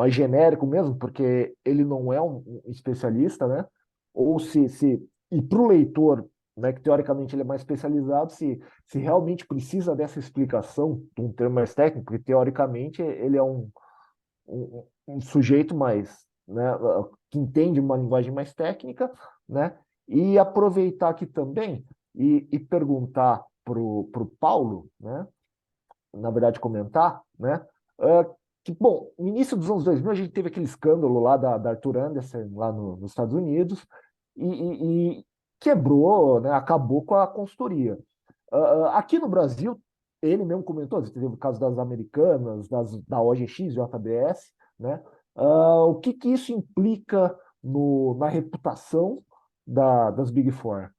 genérico mesmo, porque ele não é um especialista, né? Ou se e para o leitor, né, que teoricamente ele é mais especializado, se realmente precisa dessa explicação de um termo mais técnico, porque teoricamente ele é um sujeito mais, né, que entende uma linguagem mais técnica, né, e aproveitar aqui também e perguntar para o Paulo, né, na verdade comentar, né, que, bom, no início dos anos 2000 a gente teve aquele escândalo lá da Arthur Andersen, lá nos Estados Unidos, e quebrou, né, acabou com a consultoria. Aqui no Brasil, ele mesmo comentou, teve o caso das Americanas, da OGX, JBS, né? O que isso implica na reputação das Big Four?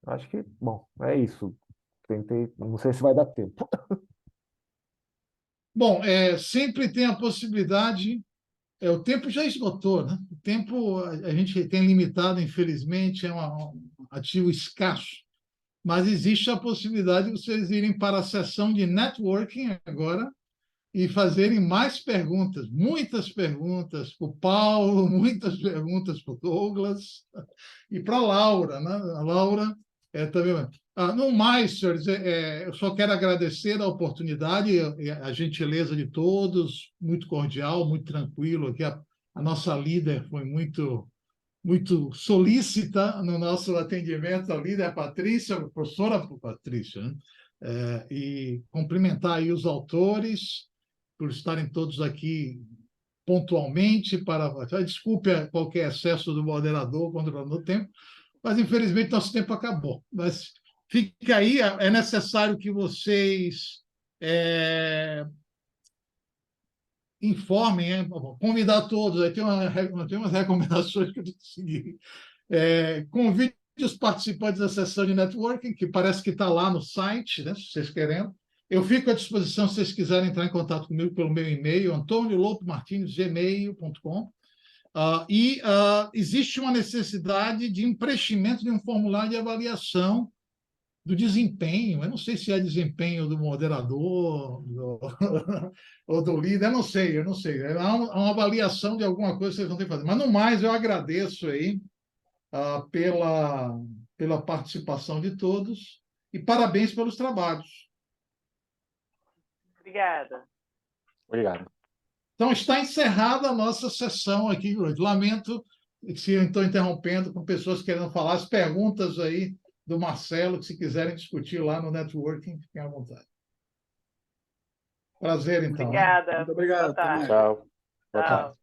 Acho que, bom, é isso. Tentei, não sei se vai dar tempo. Bom, sempre tem a possibilidade. O tempo já esgotou, né? O tempo a gente tem limitado, infelizmente, é um ativo escasso. Mas existe a possibilidade de vocês irem para a sessão de networking agora e fazerem mais perguntas, muitas perguntas para o Paulo, muitas perguntas para o Douglas e para a Laura, né? A Laura também. No mais, senhores, eu só quero agradecer a oportunidade e a gentileza de todos, muito cordial, muito tranquilo. Aqui a nossa líder foi muito solícita no nosso atendimento, a líder Patrícia, a professora Patrícia, né? E cumprimentar aí os autores por estarem todos aqui pontualmente. Desculpe qualquer excesso do moderador, controlador do tempo, mas infelizmente nosso tempo acabou. Mas fica aí, é necessário que vocês informem, convidar todos. Aí tem umas recomendações que eu tenho que seguir. Convide os participantes da sessão de networking, que parece que está lá no site, né, se vocês querem. Eu fico à disposição se vocês quiserem entrar em contato comigo pelo meu e-mail, antoniolopomartins@gmail.com. Existe uma necessidade de preenchimento de um formulário de avaliação do desempenho. Eu não sei se é desempenho do moderador ou do líder, eu não sei. Há uma avaliação de alguma coisa que vocês vão ter que fazer. Mas, no mais, eu agradeço aí pela participação de todos e parabéns pelos trabalhos. Obrigada. Obrigado. Então, está encerrada a nossa sessão aqui hoje. Lamento se eu estou interrompendo com pessoas querendo falar. As perguntas aí do Marcelo, que se quiserem discutir lá no networking, fiquem à vontade. Prazer, então. Obrigada. Muito obrigado. Boa tarde. Tchau. Boa Tchau. tarde.